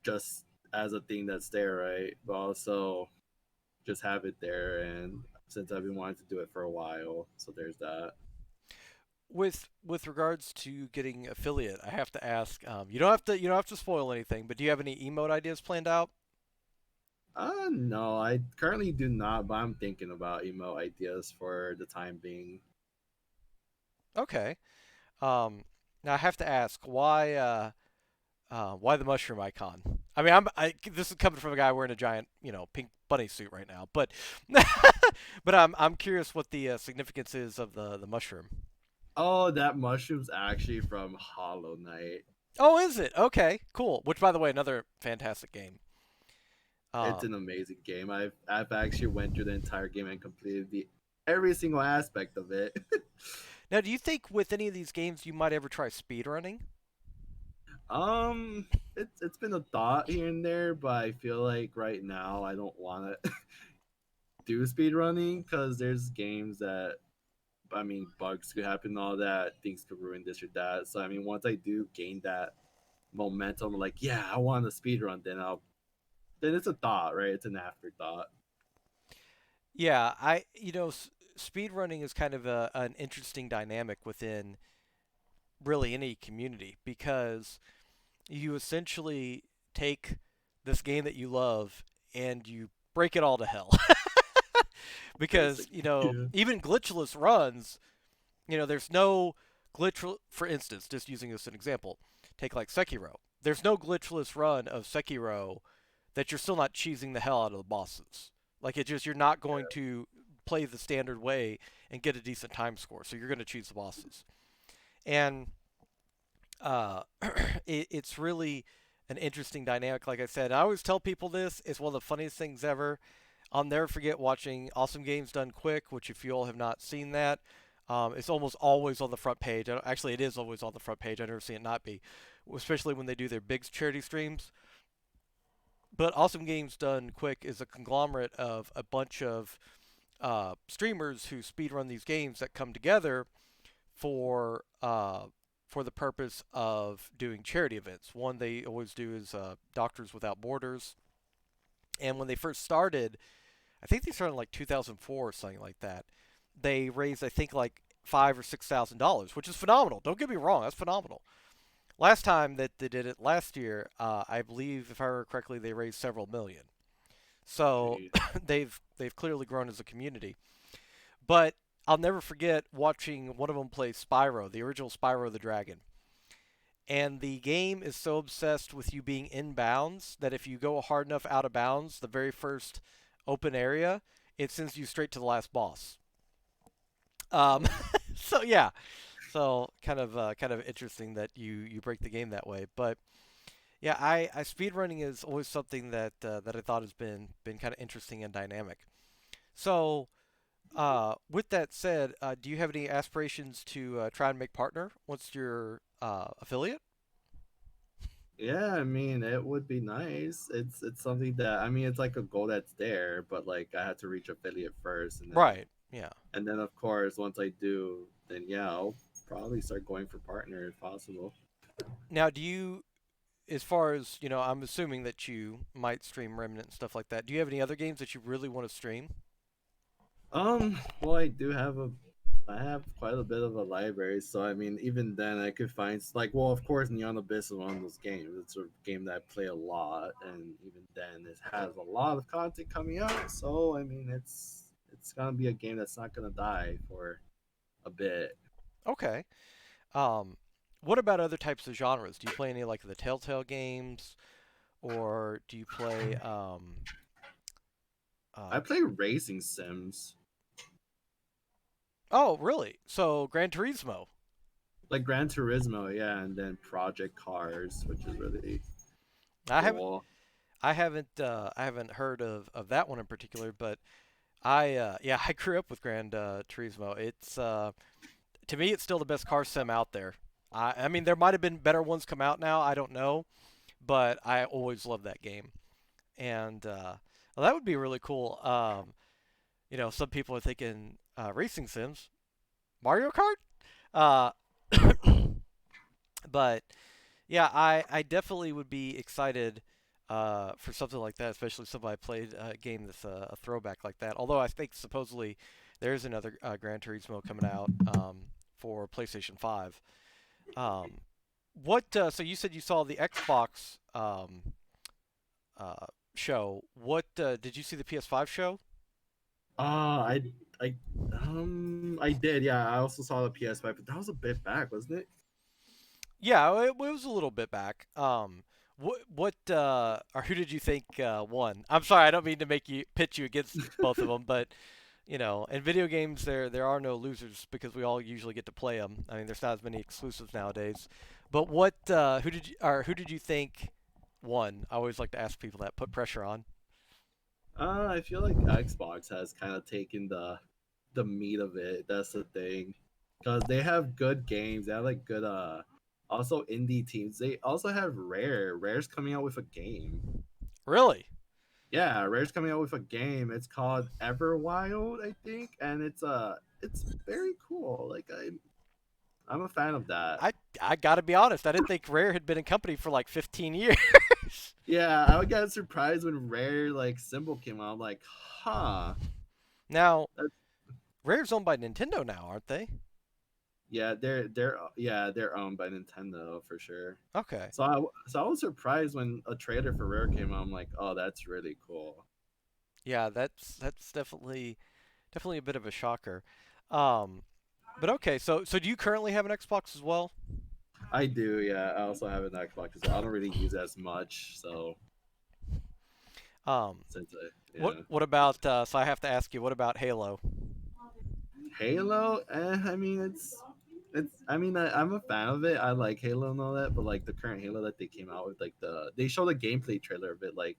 just as a thing that's there, right? But also just have it there, and since I've been wanting to do it for a while, so there's that. With regards to getting affiliate, I have to ask. You don't have to spoil anything, but do you have any emote ideas planned out? No, I currently do not, but I'm thinking about email ideas for the time being. Okay. Now I have to ask why the mushroom icon? I mean, this is coming from a guy wearing a giant, pink bunny suit right now, but but I'm curious what the significance is of the mushroom. Oh, that mushroom's actually from Hollow Knight. Oh, is it? Okay, cool. Which, by the way, another fantastic game. It's Um, an amazing game. I've actually went through the entire game and completed the every single aspect of it. Now, do you think with any of these games you might ever try speedrunning? It's been a thought here and there, but I feel like right now I don't want to do speed running because there's games that I mean bugs could happen, and all that things could ruin this or that. So I mean, once I do gain that momentum, like yeah, I want to speed run, then it's a thought, right? It's an afterthought. Yeah, speedrunning is kind of an interesting dynamic within really any community because you essentially take this game that you love and you break it all to hell. Because, Basically, yeah. even glitchless runs, there's no for instance, just using this as an example, take like Sekiro. There's no glitchless run of Sekiro that you're still not cheesing the hell out of the bosses. Like it just you're not going to play the standard way and get a decent time score. So you're going to choose the bosses. And uh, it's really an interesting dynamic. Like I said, I always tell people this. It's one of the funniest things ever. I'll never forget watching Awesome Games Done Quick, which if you all have not seen that, it's almost always on the front page. Actually, it is always on the front page. I never see it not be, especially when they do their big charity streams. But Awesome Games Done Quick is a conglomerate of a bunch of streamers who speedrun these games that come together for uh, for the purpose of doing charity events. One they always do is Doctors Without Borders, and when they first started, I think they started in like 2004 or something like that. They raised, I think, like $5,000 or $6,000, which is phenomenal. Don't get me wrong, that's phenomenal. Last time that they did it last year, I believe, if I remember correctly, they raised several million. So Jeez. they've clearly grown as a community. But I'll never forget watching one of them play Spyro, the original Spyro the Dragon. And the game is so obsessed with you being in bounds that if you go hard enough out of bounds, the very first open area, it sends you straight to the last boss. Um, Oh, so yeah, so kind of interesting that you break the game that way. But Yeah, I speedrunning is always something that I thought has been kind of interesting and dynamic. So, with that said, do you have any aspirations to try and make partner once you're affiliate? Yeah, I mean, it would be nice. It's something that I mean, it's like a goal that's there, but like I had to reach affiliate first, Right. Yeah. and then of course once I do, then yeah, I'll probably start going for partner if possible. Now, do you, as far as I'm assuming that you might stream Remnant and stuff like that. Do you have any other games that you really want to stream? Well, I have quite a bit of a library, so I mean, even then, I could find like, well, of course, Neon Abyss is one of those games. It's a game that I play a lot, and even then, it has a lot of content coming out. So I mean, it's gonna be a game that's not gonna die for a bit. Okay. Um, what about other types of genres? Do you play any like the Telltale games, or do you play I uh, play racing sims oh, really? So Gran Turismo. like Gran Turismo, yeah, and then Project Cars, which is really I haven't cool. I haven't heard of that one in particular, but I yeah, I grew up with Gran Turismo. It's to me it's still the best car sim out there. I mean there might have been better ones come out now, I don't know, but I always loved that game. And well, that would be really cool. Some people are thinking racing sims, Mario Kart. Uh, but yeah, I definitely would be excited for something like that, especially if somebody played a game that's a throwback like that. Although I think supposedly there's another Gran Turismo coming out for PlayStation 5. Um, so you said you saw the Xbox show. What did you see the PS5 show? Uh, I, I did. Yeah, I also saw the PS5, but that was a bit back, wasn't it? Yeah, it was a little bit back. Or who did you think won? I'm sorry, I don't mean to make you pitch you against both of them, but in video games there are no losers because we all usually get to play them. I mean, there's not as many exclusives nowadays. But who did you think won? I always like to ask people that, put pressure on. I feel like Xbox has kind of taken the meat of it. That's the thing, because they have good games. They have like good also indie teams. They also have Rare. Rare's coming out with a game. Really? Yeah, Rare's coming out with a game. It's called Everwild, I think, and it's very cool. Like I'm a fan of that. I I got to be honest, I didn't think Rare had been in company for like 15 years. Yeah, I got surprised when Rare like symbol came out. I'm like, huh. Now, That's, Rare's owned by Nintendo now, aren't they? yeah, they're owned by Nintendo for sure. Okay. So I was surprised when a trailer for Rare came out. I'm like, oh, that's really cool. Yeah, that's definitely a bit of a shocker. Um, but okay, so do you currently have an Xbox as well? I do, yeah. I also have an Xbox as well. I don't really use it as much, so Um, since I, what yeah. what about so I have to ask you, what about Halo? Halo, I mean I mean I'm a fan of it. I like Halo and all that, but like the current Halo that they came out with, like they showed a gameplay trailer of it, like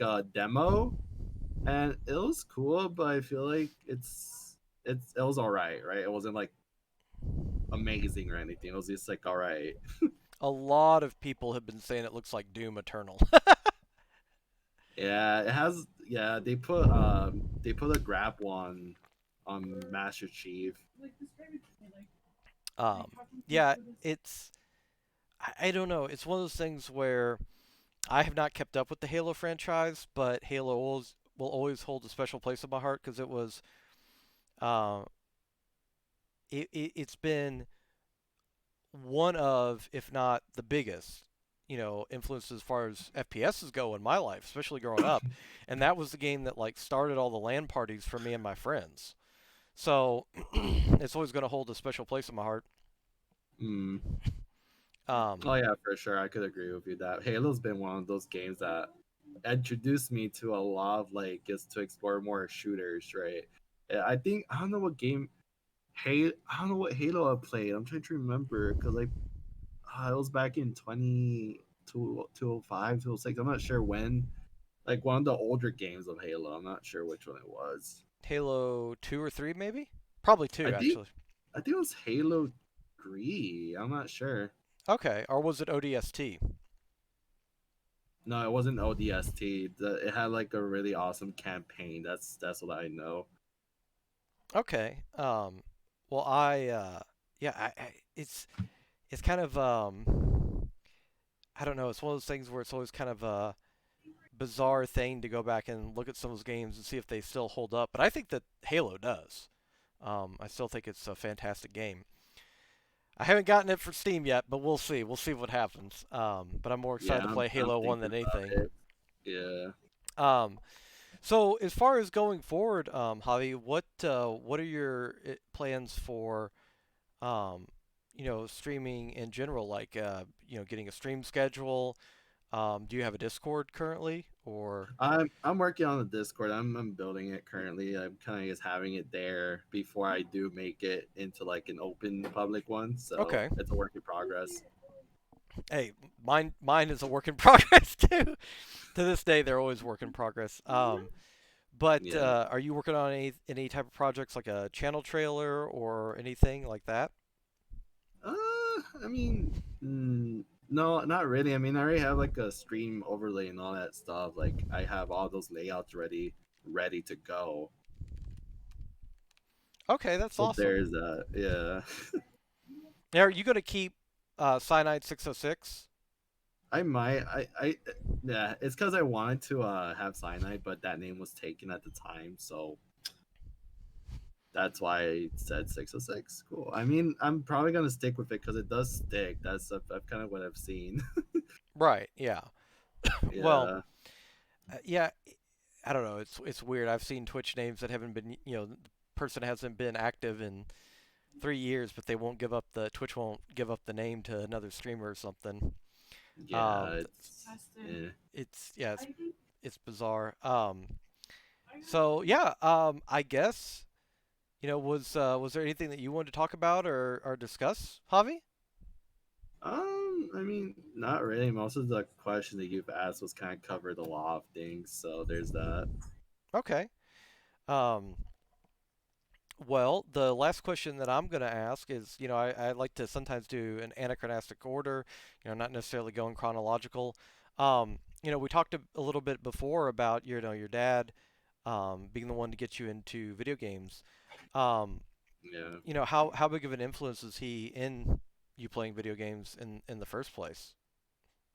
a demo, and it was cool, but I feel like it was all right, right? It wasn't like amazing or anything. It was just like all right. A lot of people have been saying it looks like Doom Eternal. Yeah, it has. Yeah, they put a grab one on Master Chief. um, yeah, it's I don't know. It's one of those things where I have not kept up with the Halo franchise, but Halo will always hold a special place in my heart because uh, it's been one of, if not the biggest, influence as far as FPSs go in my life, especially growing up. And that was the game that like started all the LAN parties for me and my friends. So it's always going to hold a special place in my heart. Mm. Um, Oh yeah, for sure. I could agree with you that Halo's been one of those games that introduced me to a lot of like just to explore more shooters, right? I think I don't know what game I don't know what Halo I played. I'm trying to remember because like it was back in 205, 206. I'm not sure when. Like one of the older games of Halo. I'm not sure which one it was. Halo 2 or 3, maybe? Probably I 2, think actually. I think it was Halo 3. I'm not sure. Okay, or was it ODST? No, it wasn't ODST. It had like a really awesome campaign. That's what I know. Okay. Well, yeah, it's kind of, I don't know. It's one of those things where it's always kind of a bizarre thing to go back and look at some of those games and see if they still hold up. But I think that Halo does. I still think it's a fantastic game. I haven't gotten it for Steam yet, but we'll see. We'll see what happens. But I'm more excited Yeah, to I'm play I'm Halo 1 thinking than about anything. it. Yeah. Um, so as far as going forward, Javi, what are your plans for um, streaming in general? Like, getting a stream schedule. Do you have a Discord currently, or? I'm working on the Discord. I'm building it currently. I'm kind of just having it there before I do make it into like an open public one. So Okay. it's a work in progress. Hey, mine is a work in progress too. To this day, they're always work in progress. But Yeah. are you working on any type of projects like a channel trailer or anything like that? I mean, no, not really. I mean, I already have like a stream overlay and all that stuff. Like I have all those layouts ready to go. Okay, that's So awesome. there's that. Yeah. Now, are you going to keep Cyanide 606? I might. Yeah. It's because I wanted to have Cyanide, but that name was taken at the time, so that's why I said 606. Cool. I mean, I'm probably gonna stick with it because it does stick. That's kind of what I've seen. Right. Yeah. Well, Yeah. yeah. I don't know. It's weird. I've seen Twitch names that haven't been, the person hasn't been active in 3 years, but they won't give up the Twitch won't give up the name to another streamer or something. Yeah. That's Yeah. it's yeah, it's bizarre. So yeah, I guess was there anything that you wanted to talk about or discuss, Javi? I mean, not really. Most of the questions that you've asked was kind of covered a lot of things, so there's that. Okay. Um, well, the last question that I'm going to ask is, I like to sometimes do an anachronistic order, not necessarily going chronological. We talked a little bit before about your dad being the one to get you into video games. Um, Yeah. how big of an influence is he in you playing video games in the first place?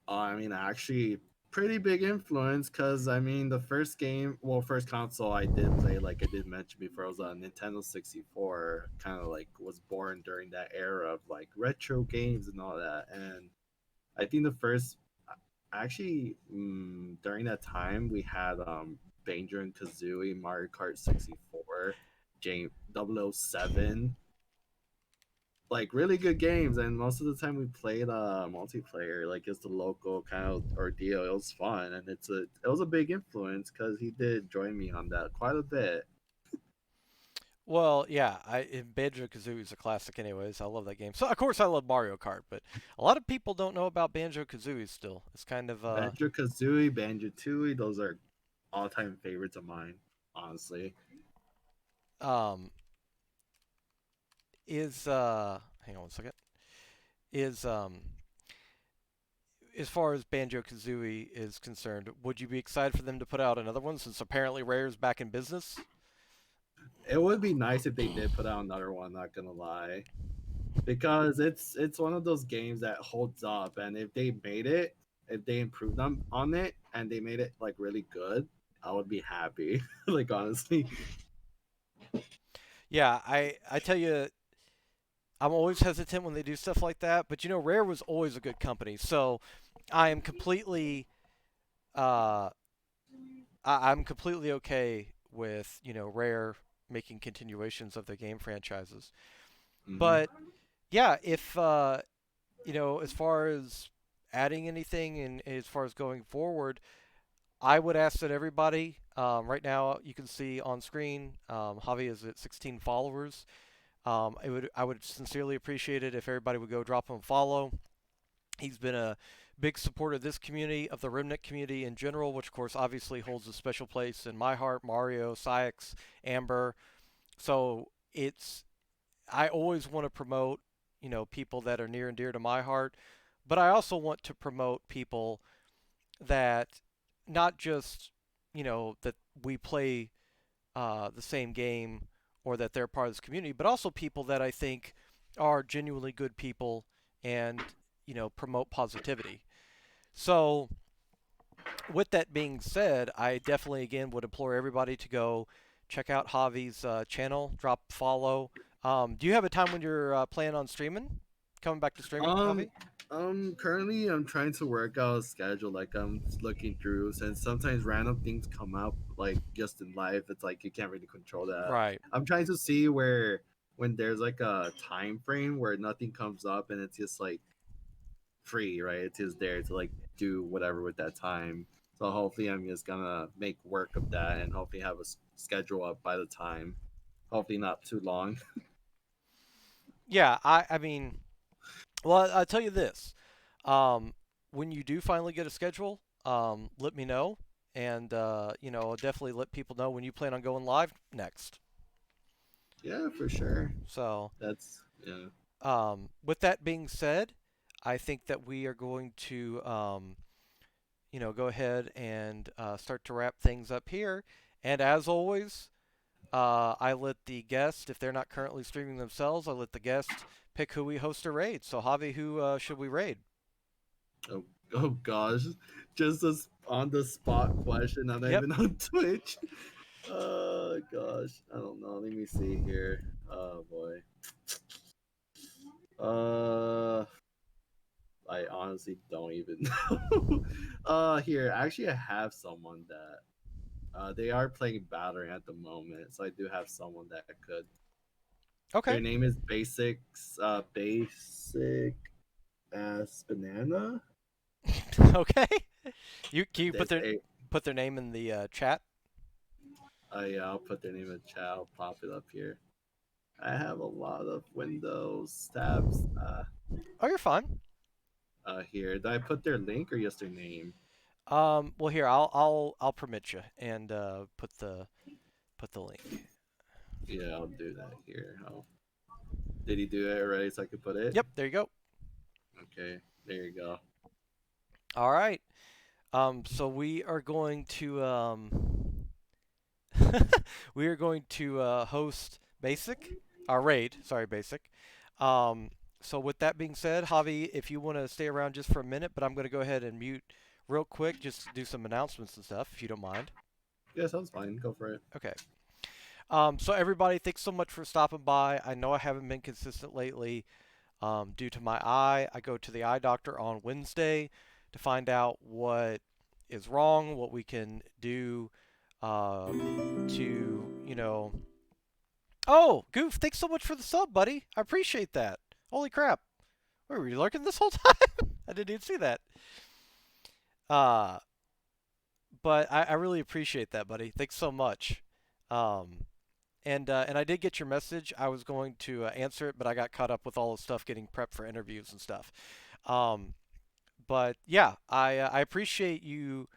I mean, actually, pretty big influence because I mean, the first game, well, first console I did play, like I did mention before, was a Nintendo 64. Kind of like was born during that era of like retro games and all that. And I think the first, actually, during that time, we had Banjo and Kazooie, Mario Kart 64, James 007, like really good games, and most of the time we played multiplayer, like it's the local kind of ordeal. It was fun, and it was a big influence because he did join me on that quite a bit. Well, yeah, Banjo Kazooie is a classic, anyways. I love that game. So of course I love Mario Kart, but a lot of people don't know about Banjo Kazooie still. It's kind of Banjo Kazooie, Banjo Tooie, those are all time favorites of mine, honestly. um is hang on one second. Is As far as Banjo Kazooie is concerned, would you be excited for them to put out another one since apparently Rare's back in business? It would be nice if they did put out another one, not gonna lie, because it's one of those games that holds up, and if they improved on it and they made it like really good, I would be happy. Like honestly. Yeah, I tell you, I'm always hesitant when they do stuff like that, but Rare was always a good company, so I am completely uh I'm completely okay with Rare making continuations of their game franchises. Hmm. But yeah, if as far as adding anything and as far as going forward, I would ask that everybody. Right now, you can see on screen, Javi is at 16 followers. I would sincerely appreciate it if everybody would go drop him a follow. He's been a big supporter of this community, of the Remnant community in general, which of course obviously holds a special place in my heart. Mario, Sykes, Amber. So it's I always want to promote, people that are near and dear to my heart, but I also want to promote people that not just, that we play the same game or that they're part of this community, but also people that I think are genuinely good people and, promote positivity. So, with that being said, I definitely again would implore everybody to go check out Javi's channel, drop follow. Do you have a time when you're planning on streaming? Coming back to streaming, Um, Javi? Currently I'm trying to work out a schedule. Like I'm looking through, since sometimes random things come up, like just in life. It's like you can't really control that. Right. I'm trying to see where when there's like a time frame where nothing comes up and it's just like free, right? It's just there to like do whatever with that time. So hopefully I'm just gonna make work of that and hopefully have a schedule up by the time. Hopefully not too long. Yeah, I mean, well, I'll tell you this. Um, when you do finally get a schedule, let me know. And, definitely let people know when you plan on going live next. Yeah, for sure. So, That's yeah. with that being said, I think that we are going to, go ahead and start to wrap things up here. And as always, I let the guest, if they're not currently streaming themselves, I let the guest pick who we host a raid. So, Javi, who should we raid? Oh, oh gosh, just a on the spot question. I'm not Yep. even on Twitch. Oh gosh, I don't know. Let me see here. Oh boy. Uh, I honestly don't even know. Here, actually, I have someone that they are playing Valorant at the moment, so I do have someone that could. Okay. Their name is Basic as Banana. Okay. You can you There's a put their name in the chat? yeah, I'll put their name in the chat. I'll pop it up here. I have a lot of Windows tabs Oh, you're fine. here. Did I put their link or just their name? Well, here I'll permit you and put the link. Yeah, I'll do that here. Oh, did he do it already so I could put it? Yep. There you go. Okay, there you go. All right. So we are going to we are going to host Basic, our raid. Sorry, Basic. Um, so with that being said, Javi, if you want to stay around just for a minute, but I'm going to go ahead and mute real quick, just do some announcements and stuff, if you don't mind. Yeah, sounds fine. Go for it. Okay. So everybody, thanks so much for stopping by. I know I haven't been consistent lately due to my eye. I go to the eye doctor on Wednesday to find out what is wrong, what we can do to, Oh, Goof, thanks so much for the sub, buddy. I appreciate that. Holy crap. Wait, were you lurking this whole time? I didn't even see that. Uh, but I really appreciate that, buddy. Thanks so much. Um, and I did get your message. I was going to answer it, but I got caught up with all the stuff getting prepped for interviews and stuff. Um, but yeah, I appreciate you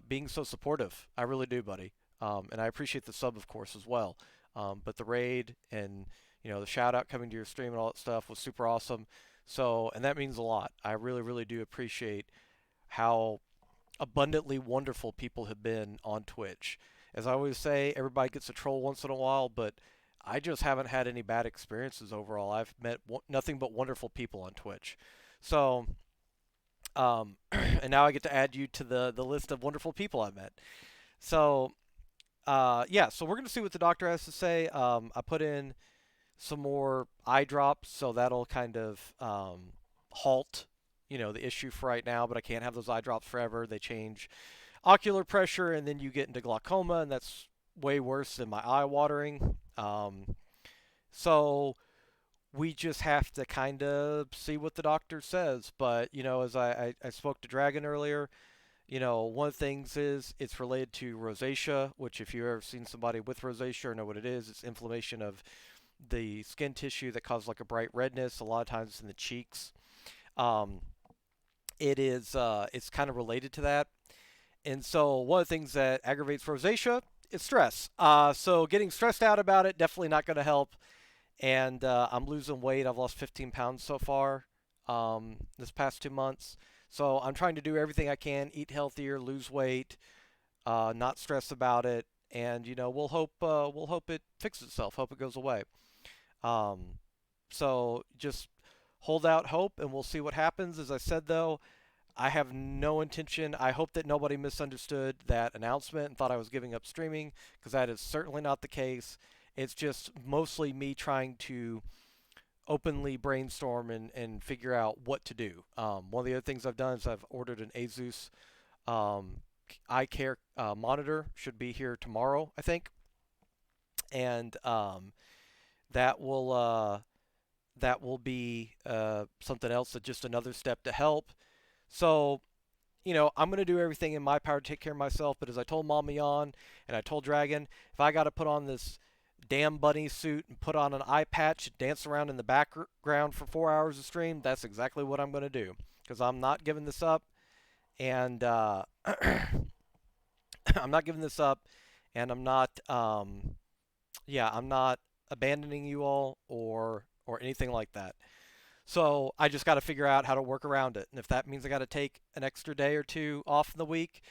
being so supportive. I really do, buddy. And I appreciate the sub, of course, as well. But the raid and the shout out coming to your stream and all that stuff was super awesome. So, and that means a lot. I really, really do appreciate how abundantly wonderful people have been on Twitch. As I always say, everybody gets a troll once in a while, but I just haven't had any bad experiences overall. I've met nothing but wonderful people on Twitch. So, and now I get to add you to the list of wonderful people I've met. So, yeah, so we're going to see what the doctor has to say. I put in some more eye drops, so that'll kind of halt, the issue for right now, but I can't have those eye drops forever. They change ocular pressure, and then you get into glaucoma, and that's way worse than my eye watering. So we just have to kind of see what the doctor says. But, as I spoke to Dragon earlier, one of the things is it's related to rosacea, which if you've ever seen somebody with rosacea or know what it is, it's inflammation of the skin tissue that causes like a bright redness. A lot of times it's in the cheeks. Um, it's kind of related to that. And so one of the things that aggravates rosacea is stress. So getting stressed out about it definitely not going to help. And I'm losing weight. I've lost 15 pounds so far this past 2 months. So I'm trying to do everything I can, eat healthier, lose weight, not stress about it, and we'll hope it fixes itself. Hope it goes away. Um, so just hold out hope, and we'll see what happens. As I said though, I have no intention. I hope that nobody misunderstood that announcement and thought I was giving up streaming, because that is certainly not the case. It's just mostly me trying to openly brainstorm and figure out what to do. One of the other things I've done is I've ordered an Asus um, eye care monitor. Should be here tomorrow, I think, and that will uh, that will be something else. That just another step to help. So I'm going to do everything in my power to take care of myself. But as I told Mama Yon and I told Dragon, if I got to put on this damn bunny suit and put on an eye patch, dance around in the background for 4 hours of stream, that's exactly what I'm going to do. Because I'm not giving this up. And I'm not giving this up. And I'm not abandoning you all or anything like that. So I just got to figure out how to work around it. And if that means I got to take an extra day or two off in the week,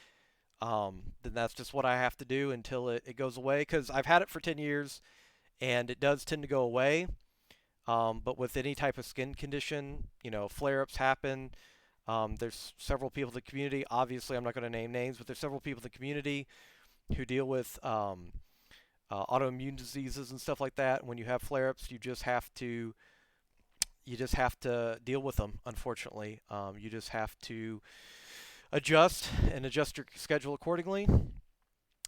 then that's just what I have to do until it goes away. Because I've had it for 10 years and it does tend to go away. But with any type of skin condition, flare ups happen. There's several people in the community. Obviously, I'm not going to name names, but there's several people in the community who deal with autoimmune diseases and stuff like that. When you have flare ups, you just have to deal with them. Unfortunately, you just have to adjust your schedule accordingly.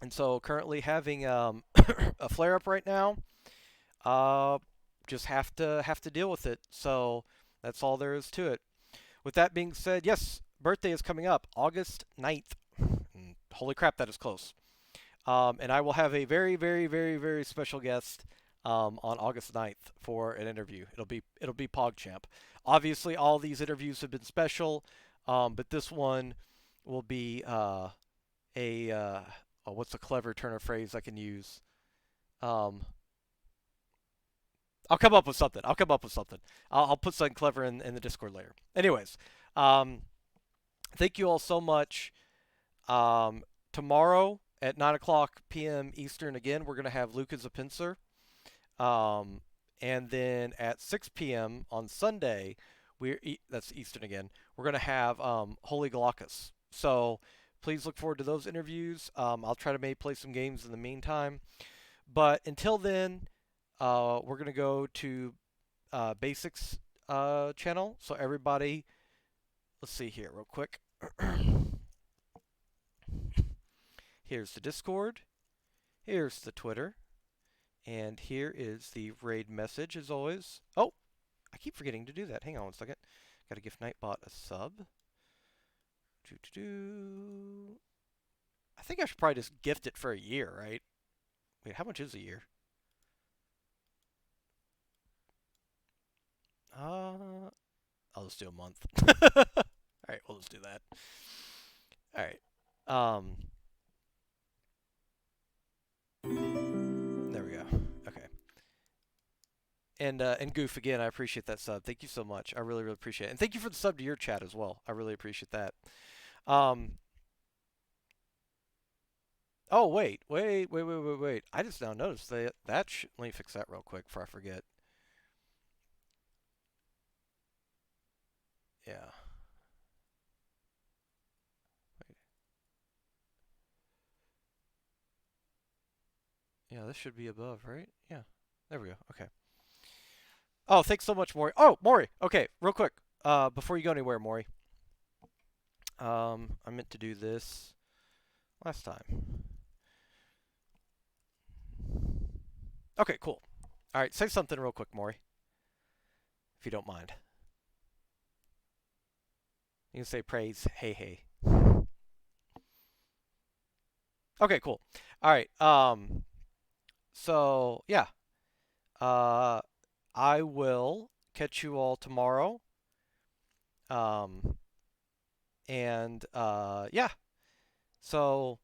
And so, currently having a flare up right now, uh, just have to deal with it. So that's all there is to it. With that being said, yes, birthday is coming up, August 9th. Holy crap, that is close. And I will have a very, very, very, very special guest on August 9th for an interview. It'll be PogChamp. Obviously, all these interviews have been special, but this one will be a oh, what's a clever turn of phrase I can use? Um, I'll come up with something. I'll come up with something. I'll put something clever in the Discord later. Anyways, um, thank you all so much. Tomorrow at 9 o'clock p.m. Eastern, again, we're going to have Luke as a pincer. Um, and then at 6 p.m. on Sunday, that's Eastern again, we're going to have Holy Glaucus. So please look forward to those interviews. I'll try to maybe play some games in the meantime. But until then, we're going to go to Basics channel. So everybody, let's see here real quick. Here's the Discord. Here's the Twitter. And here is the raid message as always. Oh, I keep forgetting to do that. Hang on one second. Gotta give Nightbot a sub. Doo-doo-doo. I think I should probably just gift it for a year, right? Wait, how much is a year? I'll just do a month. Alright, we'll just do that. Alright. There we go. Okay. And Goof again, I appreciate that sub. Thank you so much. I really, really appreciate it. And thank you for the sub to your chat as well. I really appreciate that. Um Oh wait. I just now noticed that let me fix that real quick before I forget. Yeah. Wait. Yeah, this should be above, right? Yeah. There we go. Okay. Oh, thanks so much, Maury. Oh, Maury. Okay, real quick. Before you go anywhere, Maury. I meant to do this last time. Okay, cool. All right, say something real quick, Maury, if you don't mind. You can say praise. Hey, hey. Okay, cool. All right. So yeah. Uh, I will catch you all tomorrow. Um, And yeah, so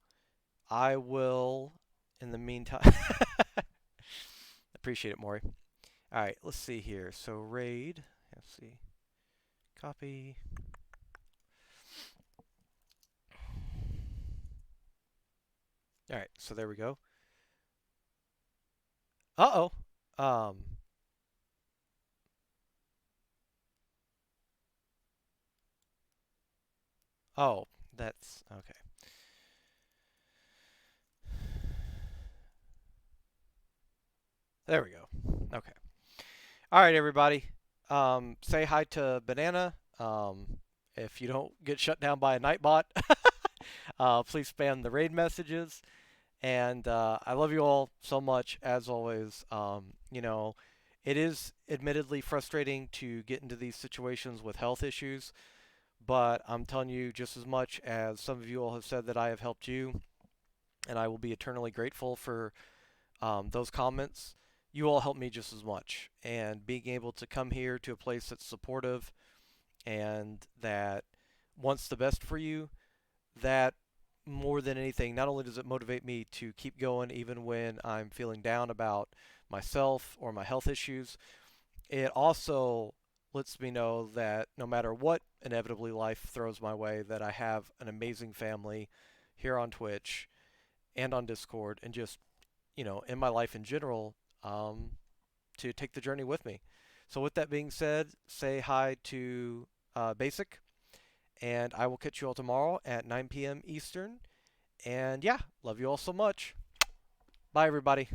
I will, in the meantime, appreciate it, Maury. All right, let's see here. So raid, let's see, copy. All right, so there we go. Uh oh. Oh, that's okay. There we go. Okay. All right, everybody. Say hi to Banana. If you don't get shut down by a Nightbot, please spam the raid messages. And I love you all so much, as always. It is admittedly frustrating to get into these situations with health issues, but I'm telling you just as much as some of you all have said that I have helped you, and I will be eternally grateful for those comments. You all help me just as much, and being able to come here to a place that's supportive and that wants the best for you, that more than anything, not only does it motivate me to keep going even when I'm feeling down about myself or my health issues, it also lets me know that no matter what inevitably life throws my way, that I have an amazing family here on Twitch and on Discord and just, in my life in general, to take the journey with me. So with that being said, say hi to Basic, and I will catch you all tomorrow at 9 p.m. Eastern. And yeah, love you all so much. Bye, everybody.